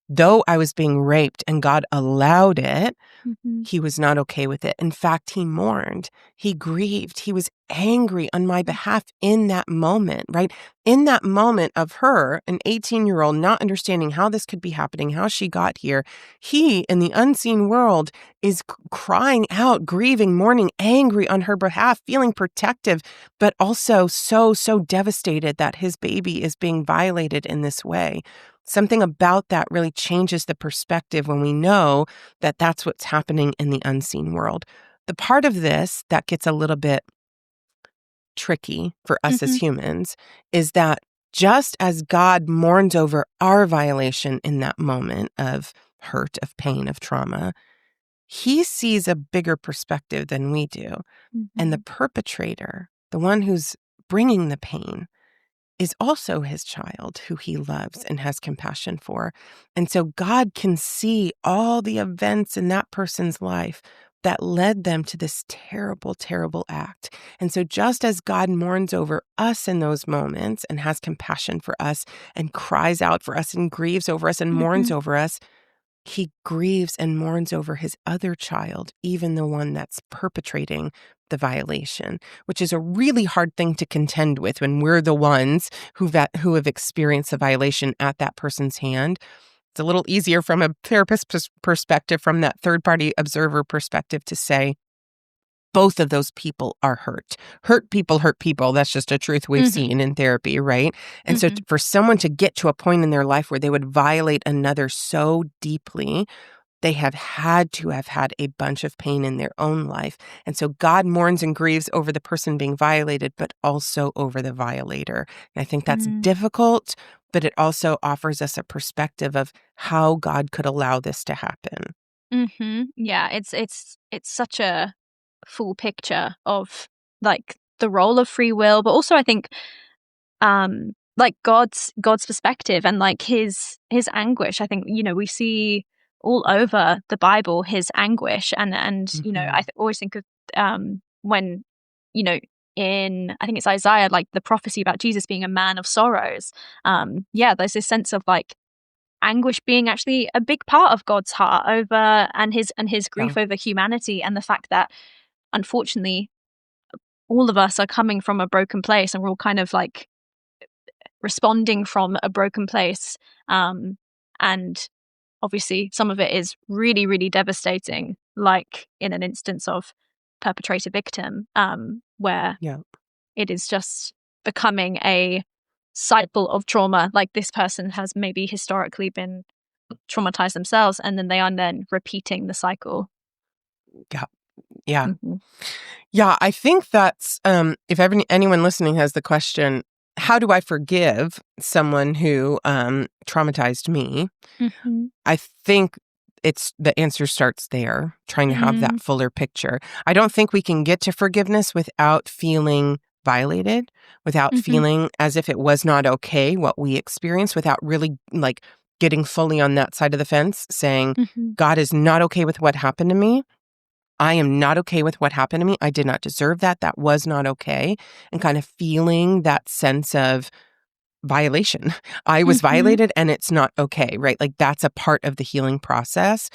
though I was being raped and God allowed it, Mhm. he was not okay with it. In fact, he mourned, he grieved, he was angry on my behalf in that moment, right? In that moment of her, an 18-year-old, not understanding how this could be happening, how she got here, he in the unseen world is crying out, grieving, mourning, angry on her behalf, feeling protective, but also so, so devastated that his baby is being violated in this way. Something about that really changes the perspective when we know that that's what's happening in the unseen world. The part of this that gets a little bit tricky for us as Mhm. humans is that just as God mourns over our violation in that moment of hurt, of pain, of trauma, he sees a bigger perspective than we do. And the Mhm. perpetrator, the one who's bringing the pain, is also his child who he loves and has compassion for. And so God can see all the events in that person's life that led them to this terrible, terrible act. And so just as God mourns over us in those moments and has compassion for us and cries out for us and grieves over us and mourns Mhm. over us, he grieves and mourns over his other child, even the one that's perpetrating the violation, which is a really hard thing to contend with when we're the ones who have experienced the violation at that person's hand. It's a little easier from a therapist perspective, from that third party observer perspective, to say, both of those people are hurt. Hurt people hurt people. That's just a truth we've Mhm. seen in therapy, right? And so Mhm. for someone to get to a point in their life where they would violate another so deeply, they have had to have had a bunch of pain in their own life. And so God mourns and grieves over the person being violated, but also over the violator. And I think that's Mm. difficult, but it also offers us a perspective of how God could allow this to happen. Mhm. Yeah, it's such a full picture of, like, the role of free will, but also I think, like, God's perspective and, like, his anguish. I think, we see all over the Bible his anguish, and I Mhm. always think of, when, you know, in, I think it's Isaiah, like, the prophecy about Jesus being a man of sorrows. Yeah, there's this sense of, like, anguish being actually a big part of God's heart over and his Yeah. grief over humanity, and the fact that unfortunately all of us are coming from a broken place, and we're all kind of like responding from a broken place. And obviously some of it is really, really devastating, like in an instance of perpetrator victim, where Yeah. it is just becoming a cycle of trauma. Like this person has maybe historically been traumatized themselves, and then they are then repeating the cycle. Yeah. Yeah. Mm-hmm. Yeah, I think that's if anyone listening has the question, how do I forgive someone who traumatized me? Mm-hmm. I think it's the answer starts there, trying to have Mm-hmm. that fuller picture. I don't think we can get to forgiveness without feeling violated, without Mm-hmm. feeling as if it was not okay what we experienced, without really like getting fully on that side of the fence, saying, Mm-hmm. God is not okay with what happened to me. I am not okay with what happened to me. I did not deserve that. That was not okay. And kind of feeling that sense of violation. I was Mm-hmm. violated and it's not okay, right? Like that's a part of the healing process.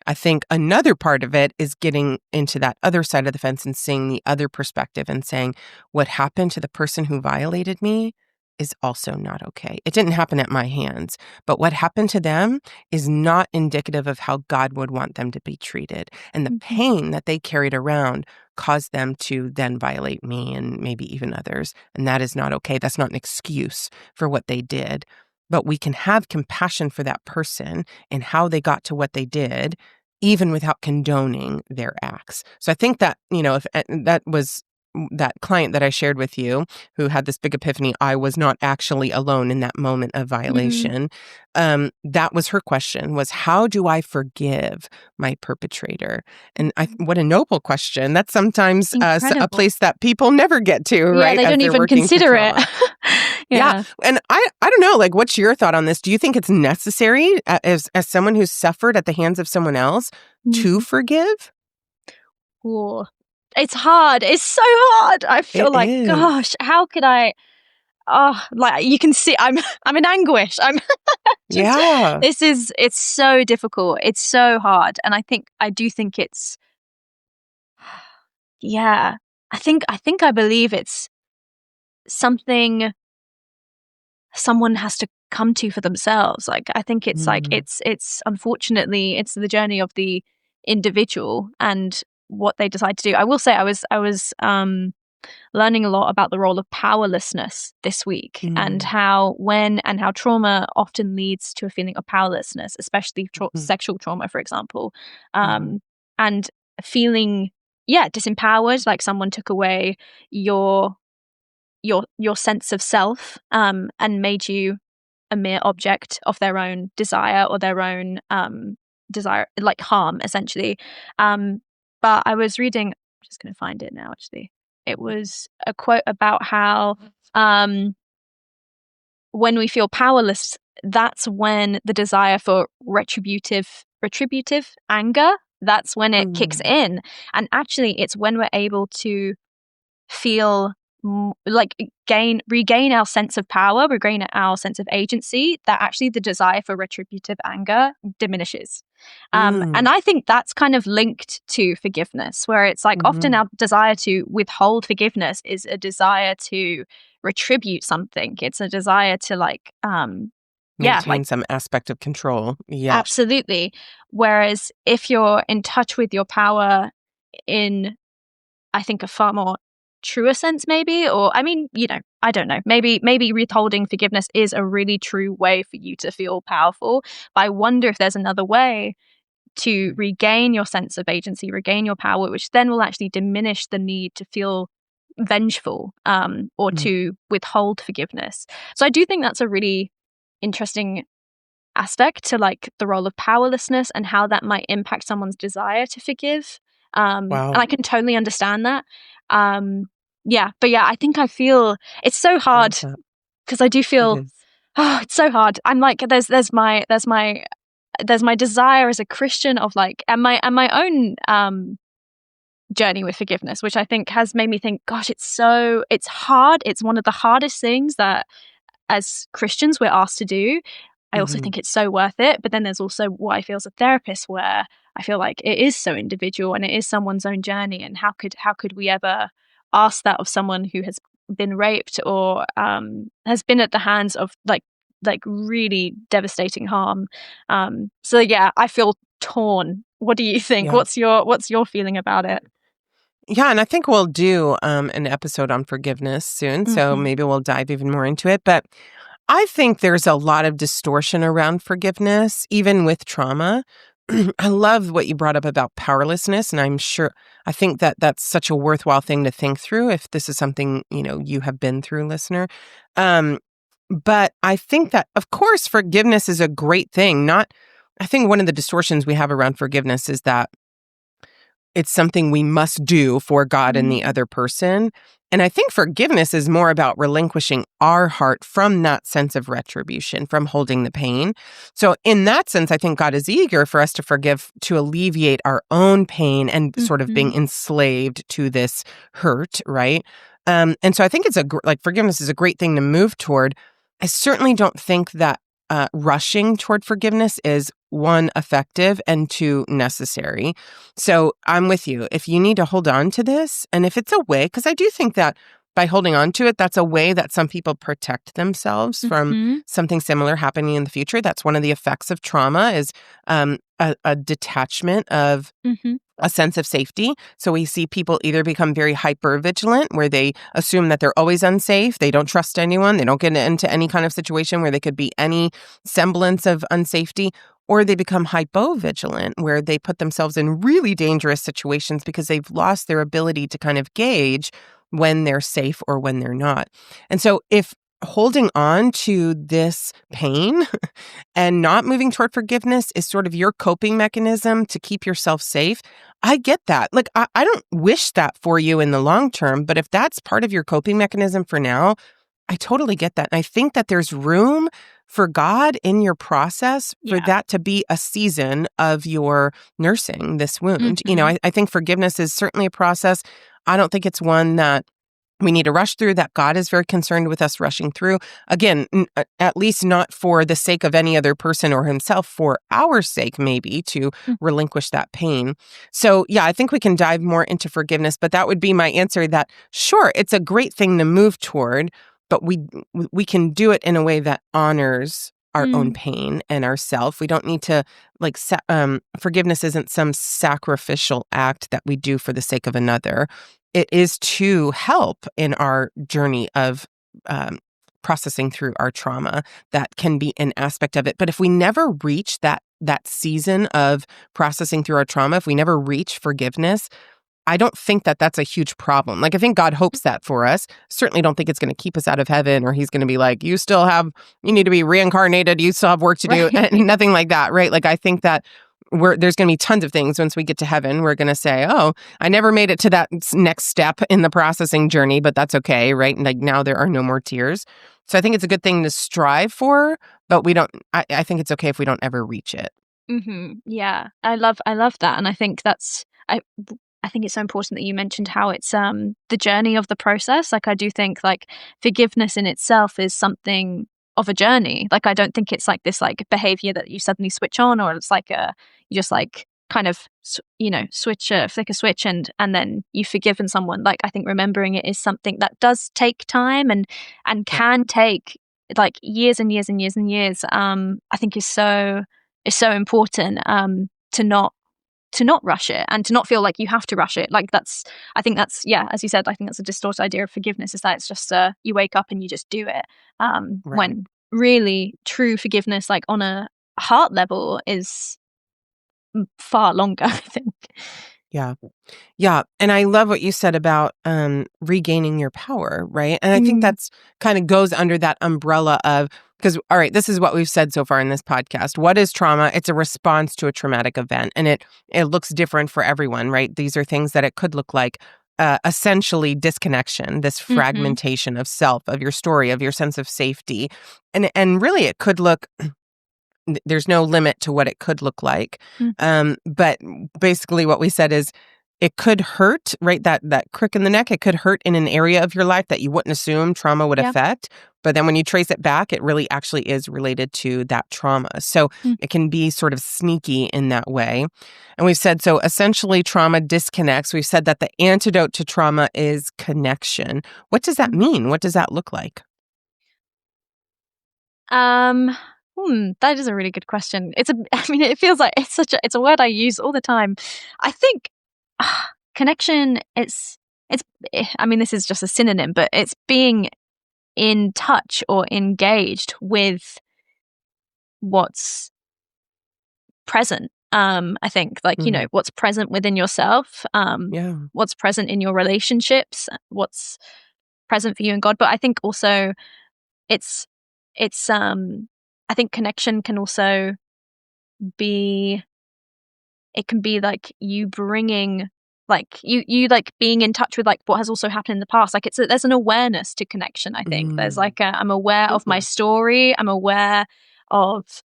I think another part of it is getting into that other side of the fence and seeing the other perspective and saying, what happened to the person who violated me is also not okay. It didn't happen at my hands, but what happened to them is not indicative of how God would want them to be treated. And the Mm-hmm. pain that they carried around caused them to then violate me and maybe even others. And that is not okay. That's not an excuse for what they did. But we can have compassion for that person and how they got to what they did, even without condoning their acts. So I think that, if that was that client that I shared with you who had this big epiphany, I was not actually alone in that moment of Mm-hmm. violation. That was her question, was how do I forgive my perpetrator? And what a noble question. That's sometimes a Incredible. place that people never get to, Yeah, right? they As don't they're even working through consider it. trauma. Yeah. Yeah. And I don't know, like, what's your thought on this? Do you think it's necessary as someone who's suffered at the hands of someone else to Mm-hmm. forgive? Ooh. It's hard. It's so hard. I It feel like, is. gosh, how could I? Oh, like you can see, I'm in anguish. I'm just. Yeah. It's so difficult. It's so hard, and I do think it's. Yeah, I believe it's something someone has to come to for themselves. Like I think it's like Mm, it's unfortunately it's the journey of the individual and what they decide to do. I will say I was learning a lot about the role of powerlessness this week, and mm, how trauma often leads to a feeling of powerlessness, especially mhm, sexual trauma, for example, mhm, and feeling, yeah, disempowered, like someone took away your your sense of self, and made you a mere object of their own desire or their own desire, like harm, essentially. Um, but I was reading, I'm just going to find it now, actually. It was a quote about how when we feel powerless, that's when the desire for retributive anger, that's when it kicks mm, in. And actually, it's when we're able to feel like regain our sense of power, regain our sense of agency, that actually the desire for retributive anger diminishes. And mm, I think that's kind of linked to forgiveness, where it's like often mhm. our desire to withhold forgiveness is a desire to retribute something. It's a desire to like yeah, like Maintain some aspect of control. Yeah. absolutely. Whereas if you're in touch with your power in, I think, a far more truer sense, maybe, or I mean, I don't know. Maybe withholding forgiveness is a really true way for you to feel powerful. But I wonder if there's another way to regain your sense of agency, regain your power, which then will actually diminish the need to feel vengeful, or Mm, to withhold forgiveness. So I do think that's a really interesting aspect to like the role of powerlessness and how that might impact someone's desire to forgive. And wow. I can totally understand that. Um, yeah, but yeah, I think I feel it's so I hard love that. because I do It feel, is. oh, it's so hard. I'm like, there's my desire as a Christian of like, and my own journey with forgiveness, which I think has made me think, gosh, it's hard. It's one of the hardest things that as Christians we're asked to do. I also think it's so worth it. But then there's also what I feel as a therapist, where I feel like it is so individual and it is someone's own journey. And how could we ever ask that of someone who has been raped or has been at the hands of like really devastating harm? So yeah, I feel torn. What do you think? Yeah. What's your feeling about it? Yeah, and I think we'll do an episode on forgiveness soon, so Mm-hmm. maybe we'll dive even more into it. But I think there's a lot of distortion around forgiveness, even with trauma. I love what you brought up about powerlessness, and I think that that's such a worthwhile thing to think through if this is something, you have been through, listener. Um, but I think that, of course, forgiveness is a great thing. I think one of the distortions we have around forgiveness is that it's something we must do for God and the Mm. other person. And I think forgiveness is more about relinquishing our heart from that sense of retribution, from holding the pain. So, in that sense, I think God is eager for us to forgive, to alleviate our own pain and sort of Mm-hmm. being enslaved to this hurt, right? And so I think like forgiveness is a great thing to move toward. I certainly don't think that rushing toward forgiveness is one, effective, and two, necessary. So I'm with you. If you need to hold on to this, and if it's a way, because I do think that by holding on to it, that's a way that some people protect themselves from Mm-hmm. something similar happening in the future. That's one of the effects of trauma is a detachment of Mm-hmm. a sense of safety. So we see people either become very hyper vigilant, where they assume that they're always unsafe. They don't trust anyone. They don't get into any kind of situation where they could be any semblance of unsafety. Or they become hypo vigilant, where they put themselves in really dangerous situations because they've lost their ability to kind of gauge when they're safe or when they're not. And so if holding on to this pain and not moving toward forgiveness is sort of your coping mechanism to keep yourself safe, I get that. Like, I don't wish that for you in the long term, but if that's part of your coping mechanism for now, I totally get that. And I think that there's room for God in your process for Yeah. that to be a season of your nursing this wound. Mm-hmm. I think forgiveness is certainly a process. I don't think it's one that we need to rush through, that God is very concerned with us rushing through. Again, at least not for the sake of any other person or himself, for our sake, maybe, to relinquish that pain. So, yeah, I think we can dive more into forgiveness, but that would be my answer that, sure, it's a great thing to move toward, but we can do it in a way that honors our own Mm. pain and ourself. We don't need to forgiveness isn't some sacrificial act that we do for the sake of another. It is to help in our journey of processing through our trauma. That can be an aspect of it. But if we never reach that season of processing through our trauma, if we never reach forgiveness, I don't think that that's a huge problem. Like, I think God hopes that for us. Certainly don't think it's going to keep us out of heaven, or he's going to be like, you need to be reincarnated. You still have work to do. Right. And nothing like that, right? Like, I think that there's going to be tons of things once we get to heaven. We're going to say, oh, I never made it to that next step in the processing journey, but that's okay, right? And like, now there are no more tears. So I think it's a good thing to strive for, but I think it's okay if we don't ever reach it. Mm-hmm. Yeah, I love that, and I think I think it's so important that you mentioned how it's the journey of the process. Like, I do think like forgiveness in itself is something of a journey. Like, I don't think it's like this like behavior that you suddenly switch on, or it's like you just like kind of flick a switch and then you've forgiven someone. Like, I think remembering it is something that does take time and Yeah, can take like years and years and years and years. I think is so important to not rush it and to not feel like you have to rush it. Like, I think that's, yeah, as you said, I think that's a distorted idea of forgiveness, is that it's just you wake up and you just do it. right. When really true forgiveness, like on a heart level, is far longer, I think. Yeah. Yeah, and I love what you said about regaining your power, right? And I think Mm. that's kind of goes under that umbrella of, because all right, this is what we've said so far in this podcast. What is trauma? It's a response to a traumatic event, and it looks different for everyone, right? These are things that it could look like essentially disconnection, this Mm-hmm. fragmentation of self, of your story, of your sense of safety, and really it could look. There's no limit to what it could look like, Mm. but basically what we said is, it could hurt, right? That crick in the neck, it could hurt in an area of your life that you wouldn't assume trauma would Yeah. affect. But then when you trace it back, it really actually is related to that trauma. So it can be sort of sneaky in that way. And we've said, so essentially trauma disconnects. We've said that the antidote to trauma is connection. What does that mean? What does that look like? That is a really good question. I mean, it feels like it's a word I use all the time. I think connection, I mean, this is just a synonym, but it's being in touch or engaged with what's present. I think, like, what's present within yourself, Yeah. what's present in your relationships, what's present for you and God. But I think also it's I think connection can also be, it can be like you bringing, like you like being in touch with like what has also happened in the past. Like there's an awareness to connection. I think there's like I'm aware of my story. I'm aware of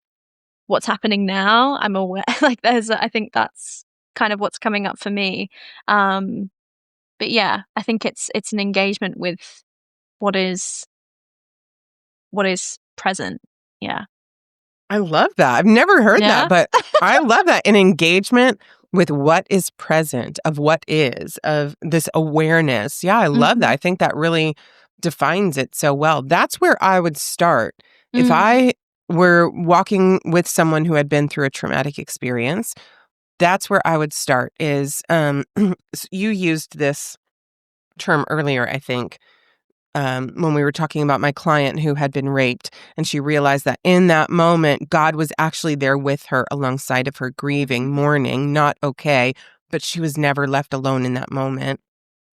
what's happening now. I'm aware, like I think that's kind of what's coming up for me. But yeah, I think it's an engagement with what is present. Yeah. I love that. I've never heard that, Yeah. but I love that. An engagement with what is present, of what is, of this awareness. Yeah, I love that. I think that really defines it so well. That's where I would start. If I were walking with someone who had been through a traumatic experience, that's where I would start is you used this term earlier, I think, when we were talking about my client who had been raped, and she realized that in that moment, God was actually there with her alongside of her grieving, mourning, not okay, but she was never left alone in that moment.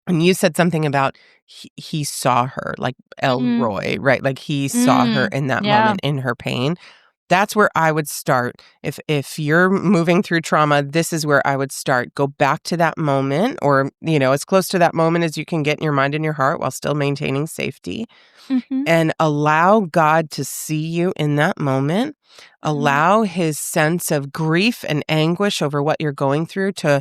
And you said something about he saw her, like Elroy, right? Like he saw her in that Yeah. moment in her pain. That's where I would start. If you're moving through trauma, this is where I would start. Go back to that moment, or as close to that moment as you can get in your mind and your heart while still maintaining safety, and allow God to see you in that moment. Allow his sense of grief and anguish over what you're going through to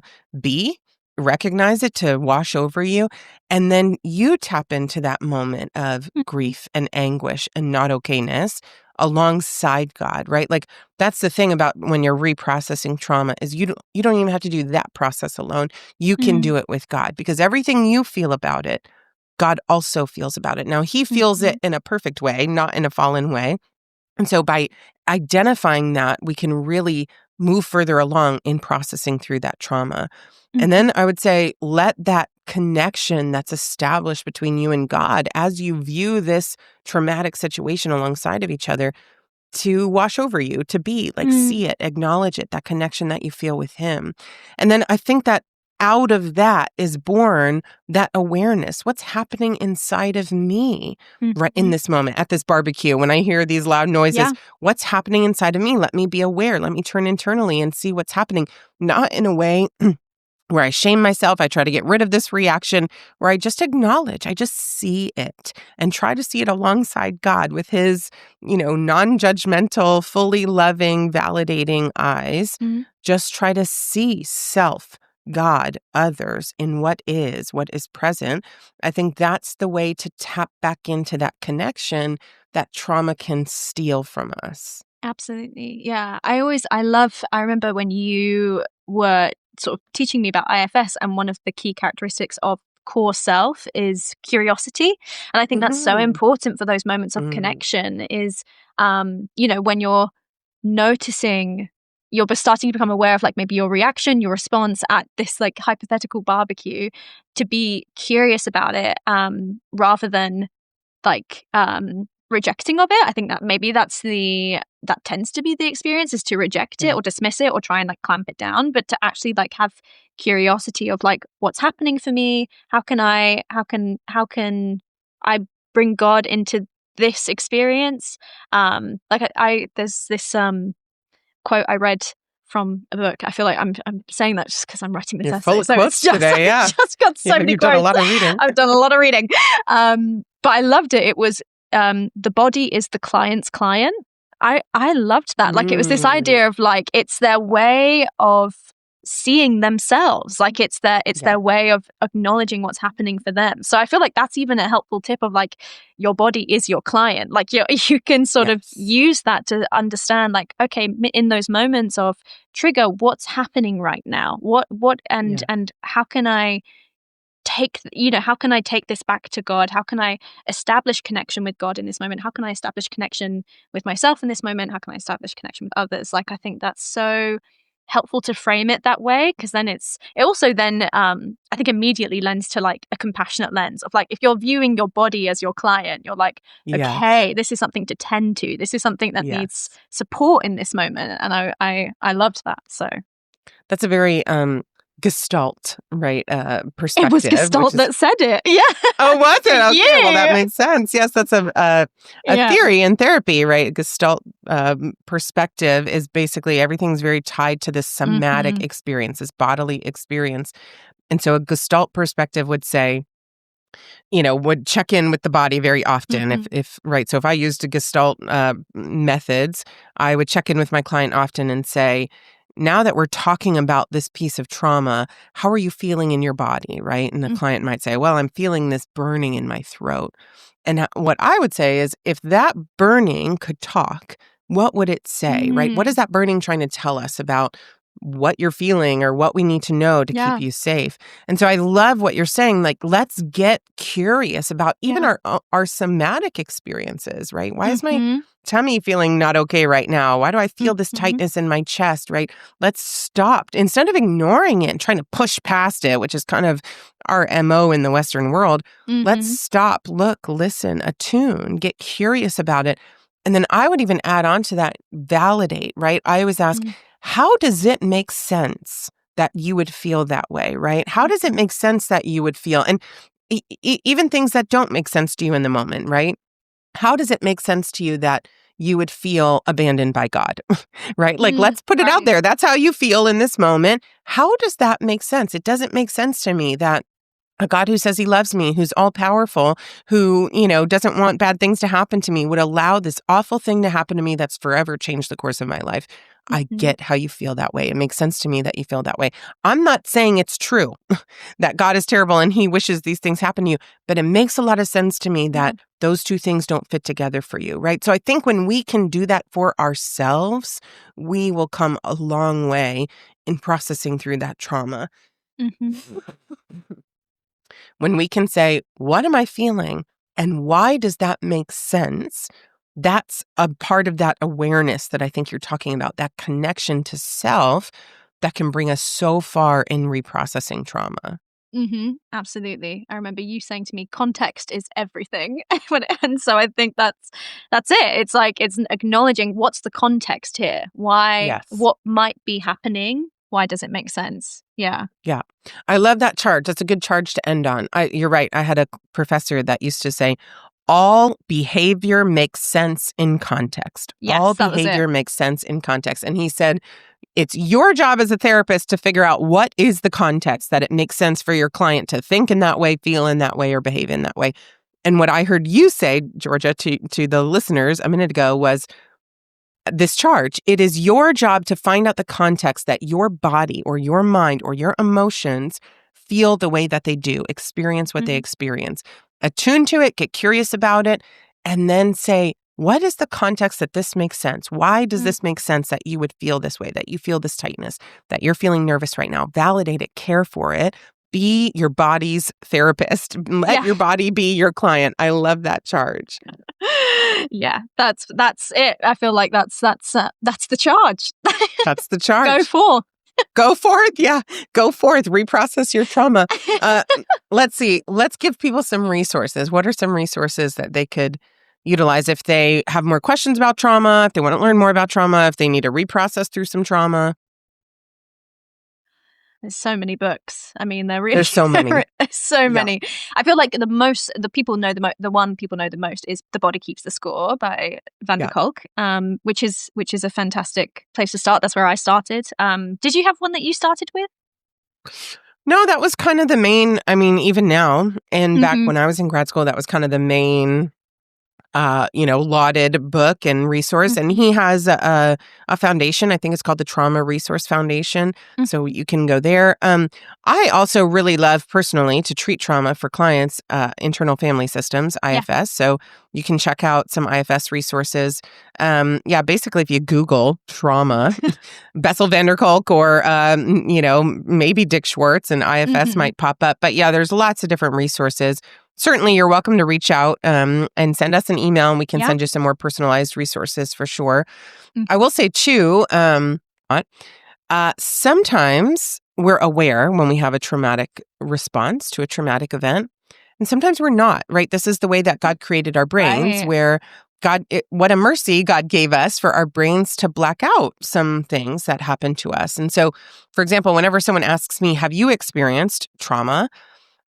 recognize it, to wash over you. And then you tap into that moment of grief and anguish and not okayness alongside God, right? Like that's the thing about when you're reprocessing trauma is you don't even have to do that process alone. You can do it with God, because everything you feel about it, God also feels about it. Now, he feels it in a perfect way, not in a fallen way. And so by identifying that, we can really move further along in processing through that trauma. And then I would say, let that connection that's established between you and God as you view this traumatic situation alongside of each other to wash over you, to be like, see it, acknowledge it, that connection that you feel with him. And then I think that out of that is born that awareness. What's happening inside of me right in this moment at this barbecue when I hear these loud noises? Yeah. What's happening inside of me? Let me be aware. Let me turn internally and see what's happening, not in a way where I shame myself, I try to get rid of this reaction, where I just acknowledge, I just see it and try to see it alongside God with his, non-judgmental, fully loving, validating eyes. Just try to see self, God, others in what is present. I think that's the way to tap back into that connection that trauma can steal from us. Absolutely. Yeah. I remember when you were sort of teaching me about IFS, and one of the key characteristics of core self is curiosity. And I think that's so Mhm. important for those moments of connection is, when you're noticing, you're starting to become aware of like maybe your reaction, your response at this like hypothetical barbecue, to be curious about it, rather than like rejecting of it. I think that maybe that tends to be the experience, is to reject it or dismiss it or try and like clamp it down, but to actually like have curiosity of like, what's happening for me? How can I bring God into this experience? Like I there's this quote I read from a book. I feel like I'm saying that just because I'm writing this You're essay, full of so it's quotes just today, yeah. I've just got so Yeah, many you've done a quotes. lot of reading. I've done a lot of reading, but I loved it. It was the body is the client's client. I loved that. Like it was this idea of like it's their way of seeing themselves. Like it's their way of acknowledging what's happening for them. So I feel like that's even a helpful tip of like, your body is your client. Like you can sort of use that to understand like, okay, in those moments of trigger, what's happening right now? And how can I how can I take this back to God? How can I establish connection with God in this moment? How can I establish connection with myself in this moment? How can I establish connection with others? Like, I think that's so helpful to frame it that way, because then it also then I think immediately lends to like a compassionate lens of like, if you're viewing your body as your client, you're like, okay, this is something to tend to. This is something that needs support in this moment. And I loved that. So that's a very Gestalt, right, perspective. it was Gestalt that said it. Yeah. Oh, was it? Okay, Yeah. well, that makes sense. Yes, that's a theory in therapy, right? Gestalt perspective is basically everything's very tied to this somatic experience, this bodily experience. And so a Gestalt perspective would say, would check in with the body very often. If right. So if I used a Gestalt methods, I would check in with my client often and say, now that we're talking about this piece of trauma, how are you feeling in your body, right? And the client might say, well, I'm feeling this burning in my throat. And what I would say is, if that burning could talk, what would it say, right? What is that burning trying to tell us about what you're feeling or what we need to know to keep you safe? And so I love what you're saying. Like, let's get curious about even our somatic experiences, right? Why is my tummy feeling not okay right now? Why do I feel this tightness in my chest, right? Let's stop. Instead of ignoring it and trying to push past it, which is kind of our MO in the Western world, let's stop, look, listen, attune, get curious about it. And then I would even add on to that, validate, right? I always ask, how does it make sense that you would feel that way, right? How does it make sense that you would feel? And even things that don't make sense to you in the moment, right? How does it make sense to you that you would feel abandoned by God, right? Like, let's put it out there. That's how you feel in this moment. How does that make sense? It doesn't make sense to me that a God who says he loves me, who's all powerful, who, doesn't want bad things to happen to me, would allow this awful thing to happen to me that's forever changed the course of my life. I get how you feel that way. It makes sense to me that you feel that way. I'm not saying it's true that God is terrible and he wishes these things happen to you, but it makes a lot of sense to me that those two things don't fit together for you, right? So I think when we can do that for ourselves, we will come a long way in processing through that trauma. When we can say, what am I feeling? And why does that make sense? That's a part of that awareness that I think you're talking about, that connection to self that can bring us so far in reprocessing trauma. Absolutely. I remember you saying to me, context is everything. And so I think that's it. It's like, it's acknowledging what's the context here? Why, what might be happening? Why does it make sense? Yeah. Yeah. I love that charge. That's a good charge to end on. You're right. I had a professor that used to say, all behavior makes sense in context. Yes, all behavior makes sense in context. And he said, it's your job as a therapist to figure out what is the context that it makes sense for your client to think in that way, feel in that way, or behave in that way. And what I heard you say, Georgia, to the listeners a minute ago was this charge. It is your job to find out the context that your body or your mind or your emotions feel the way that they do, experience what they experience. Attune to it, get curious about it, and then say, what is the context that this makes sense? Why does this make sense that you would feel this way, that you feel this tightness, that you're feeling nervous right now? Validate it, care for it. Be your body's therapist. Let your body be your client. I love that charge. Yeah, that's it. I feel like that's the charge. That's the charge. Go forth. Go forth. Yeah. Go forth. Reprocess your trauma. Let's see. Let's give people some resources. What are some resources that they could utilize if they have more questions about trauma, if they want to learn more about trauma, if they need to reprocess through some trauma? There's so many books. I mean, There's so many. So many. I feel like the one people know the most is "The Body Keeps the Score" by Van der Kolk, which is a fantastic place to start. That's where I started. Did you have one that you started with? No, that was kind of the main. I mean, even now and back when I was in grad school, that was kind of the main lauded book and resource. And he has a foundation. I think it's called the Trauma Resource Foundation. So you can go there. I also really love personally to treat trauma for clients, internal family systems, IFS. So you can check out some IFS resources. Basically, if you Google trauma, Bessel van der Kolk or, maybe Dick Schwartz and IFS might pop up. But yeah, there's lots of different resources. Certainly, you're welcome to reach out and send us an email, and we can send you some more personalized resources for sure. I will say, too, sometimes we're aware when we have a traumatic response to a traumatic event, and sometimes we're not, right? This is the way that God created our brains, where what a mercy God gave us for our brains to black out some things that happened to us. And so, for example, whenever someone asks me, have you experienced trauma?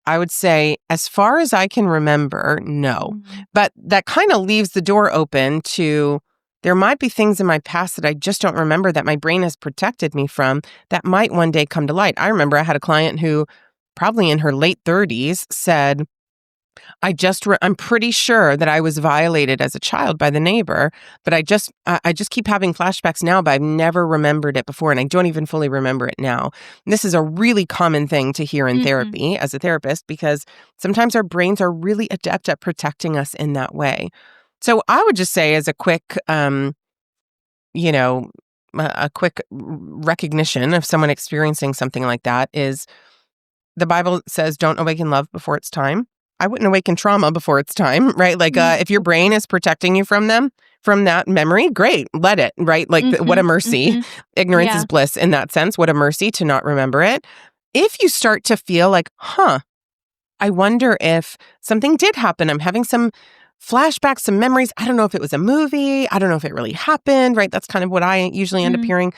I would say, as far as I can remember, no. But that kind of leaves the door open to, there might be things in my past that I just don't remember that my brain has protected me from that might one day come to light. I remember I had a client who, probably in her late 30s, said, I'm pretty sure that I was violated as a child by the neighbor, but I just keep having flashbacks now, but I've never remembered it before, and I don't even fully remember it now. And this is a really common thing to hear in therapy as a therapist, because sometimes our brains are really adept at protecting us in that way. So I would just say, as a quick, a quick recognition of someone experiencing something like that is, the Bible says, don't awaken love before it's time. I wouldn't awaken trauma before it's time, right? Like, if your brain is protecting you from that memory, great, let it, right? Like, what a mercy. Ignorance is bliss in that sense. What a mercy to not remember it. If you start to feel like, I wonder if something did happen. I'm having some flashbacks, some memories. I don't know if it was a movie. I don't know if it really happened, right? That's kind of what I usually end up hearing.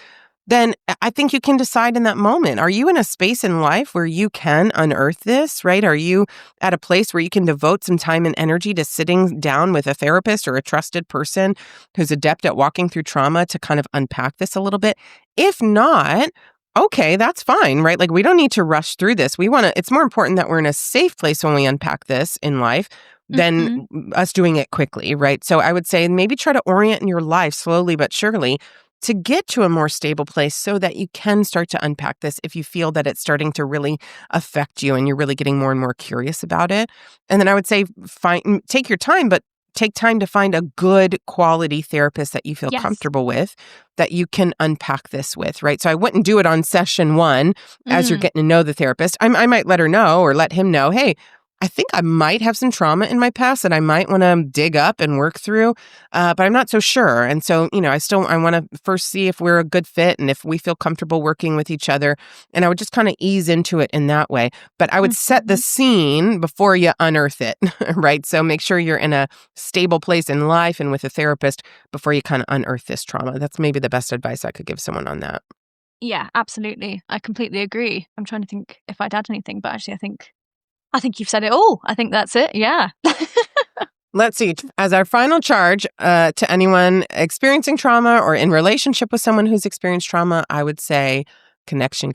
Then I think you can decide in that moment, are you in a space in life where you can unearth this, right? Are you at a place where you can devote some time and energy to sitting down with a therapist or a trusted person who's adept at walking through trauma to kind of unpack this a little bit? If not, okay, that's fine, right? Like, we don't need to rush through this. It's more important that we're in a safe place when we unpack this in life than us doing it quickly, right? So I would say maybe try to orient in your life slowly but surely to get to a more stable place so that you can start to unpack this if you feel that it's starting to really affect you and you're really getting more and more curious about it. And then I would say take your time, but take time to find a good quality therapist that you feel comfortable with, that you can unpack this with, right? So I wouldn't do it on session 1 as you're getting to know the therapist. I might let her know or let him know, hey, I think I might have some trauma in my past that I might want to dig up and work through, but I'm not so sure. And so, I want to first see if we're a good fit and if we feel comfortable working with each other. And I would just kind of ease into it in that way. But I would set the scene before you unearth it, right? So make sure you're in a stable place in life and with a therapist before you kind of unearth this trauma. That's maybe the best advice I could give someone on that. Yeah, absolutely. I completely agree. I'm trying to think if I'd add anything, but actually I think you've said it all. I think that's it. Yeah. Let's see. As our final charge to anyone experiencing trauma or in relationship with someone who's experienced trauma, I would say connection,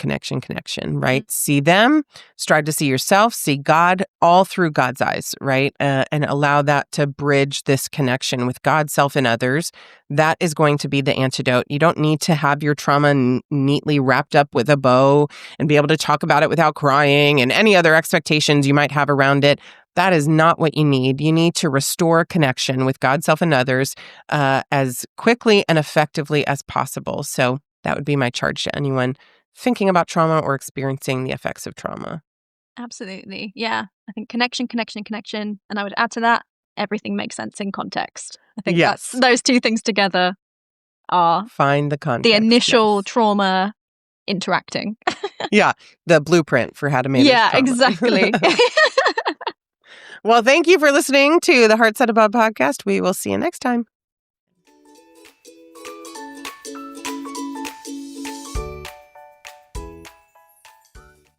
right? See them, strive to see yourself, see God all through God's eyes, right? And allow that to bridge this connection with God, self, and others. That is going to be the antidote. You don't need to have your trauma neatly wrapped up with a bow and be able to talk about it without crying and any other expectations you might have around it. That is not what you need. You need to restore connection with God, self, and others as quickly and effectively as possible. So that would be my charge to anyone thinking about trauma or experiencing the effects of trauma. Absolutely. Yeah. I think connection. And I would add to that, everything makes sense in context. I think that's those two things together are find the context. The initial trauma interacting. Yeah. The blueprint for how to manage trauma. Exactly. Well, thank you for listening to the Heart Set Above podcast. We will see you next time.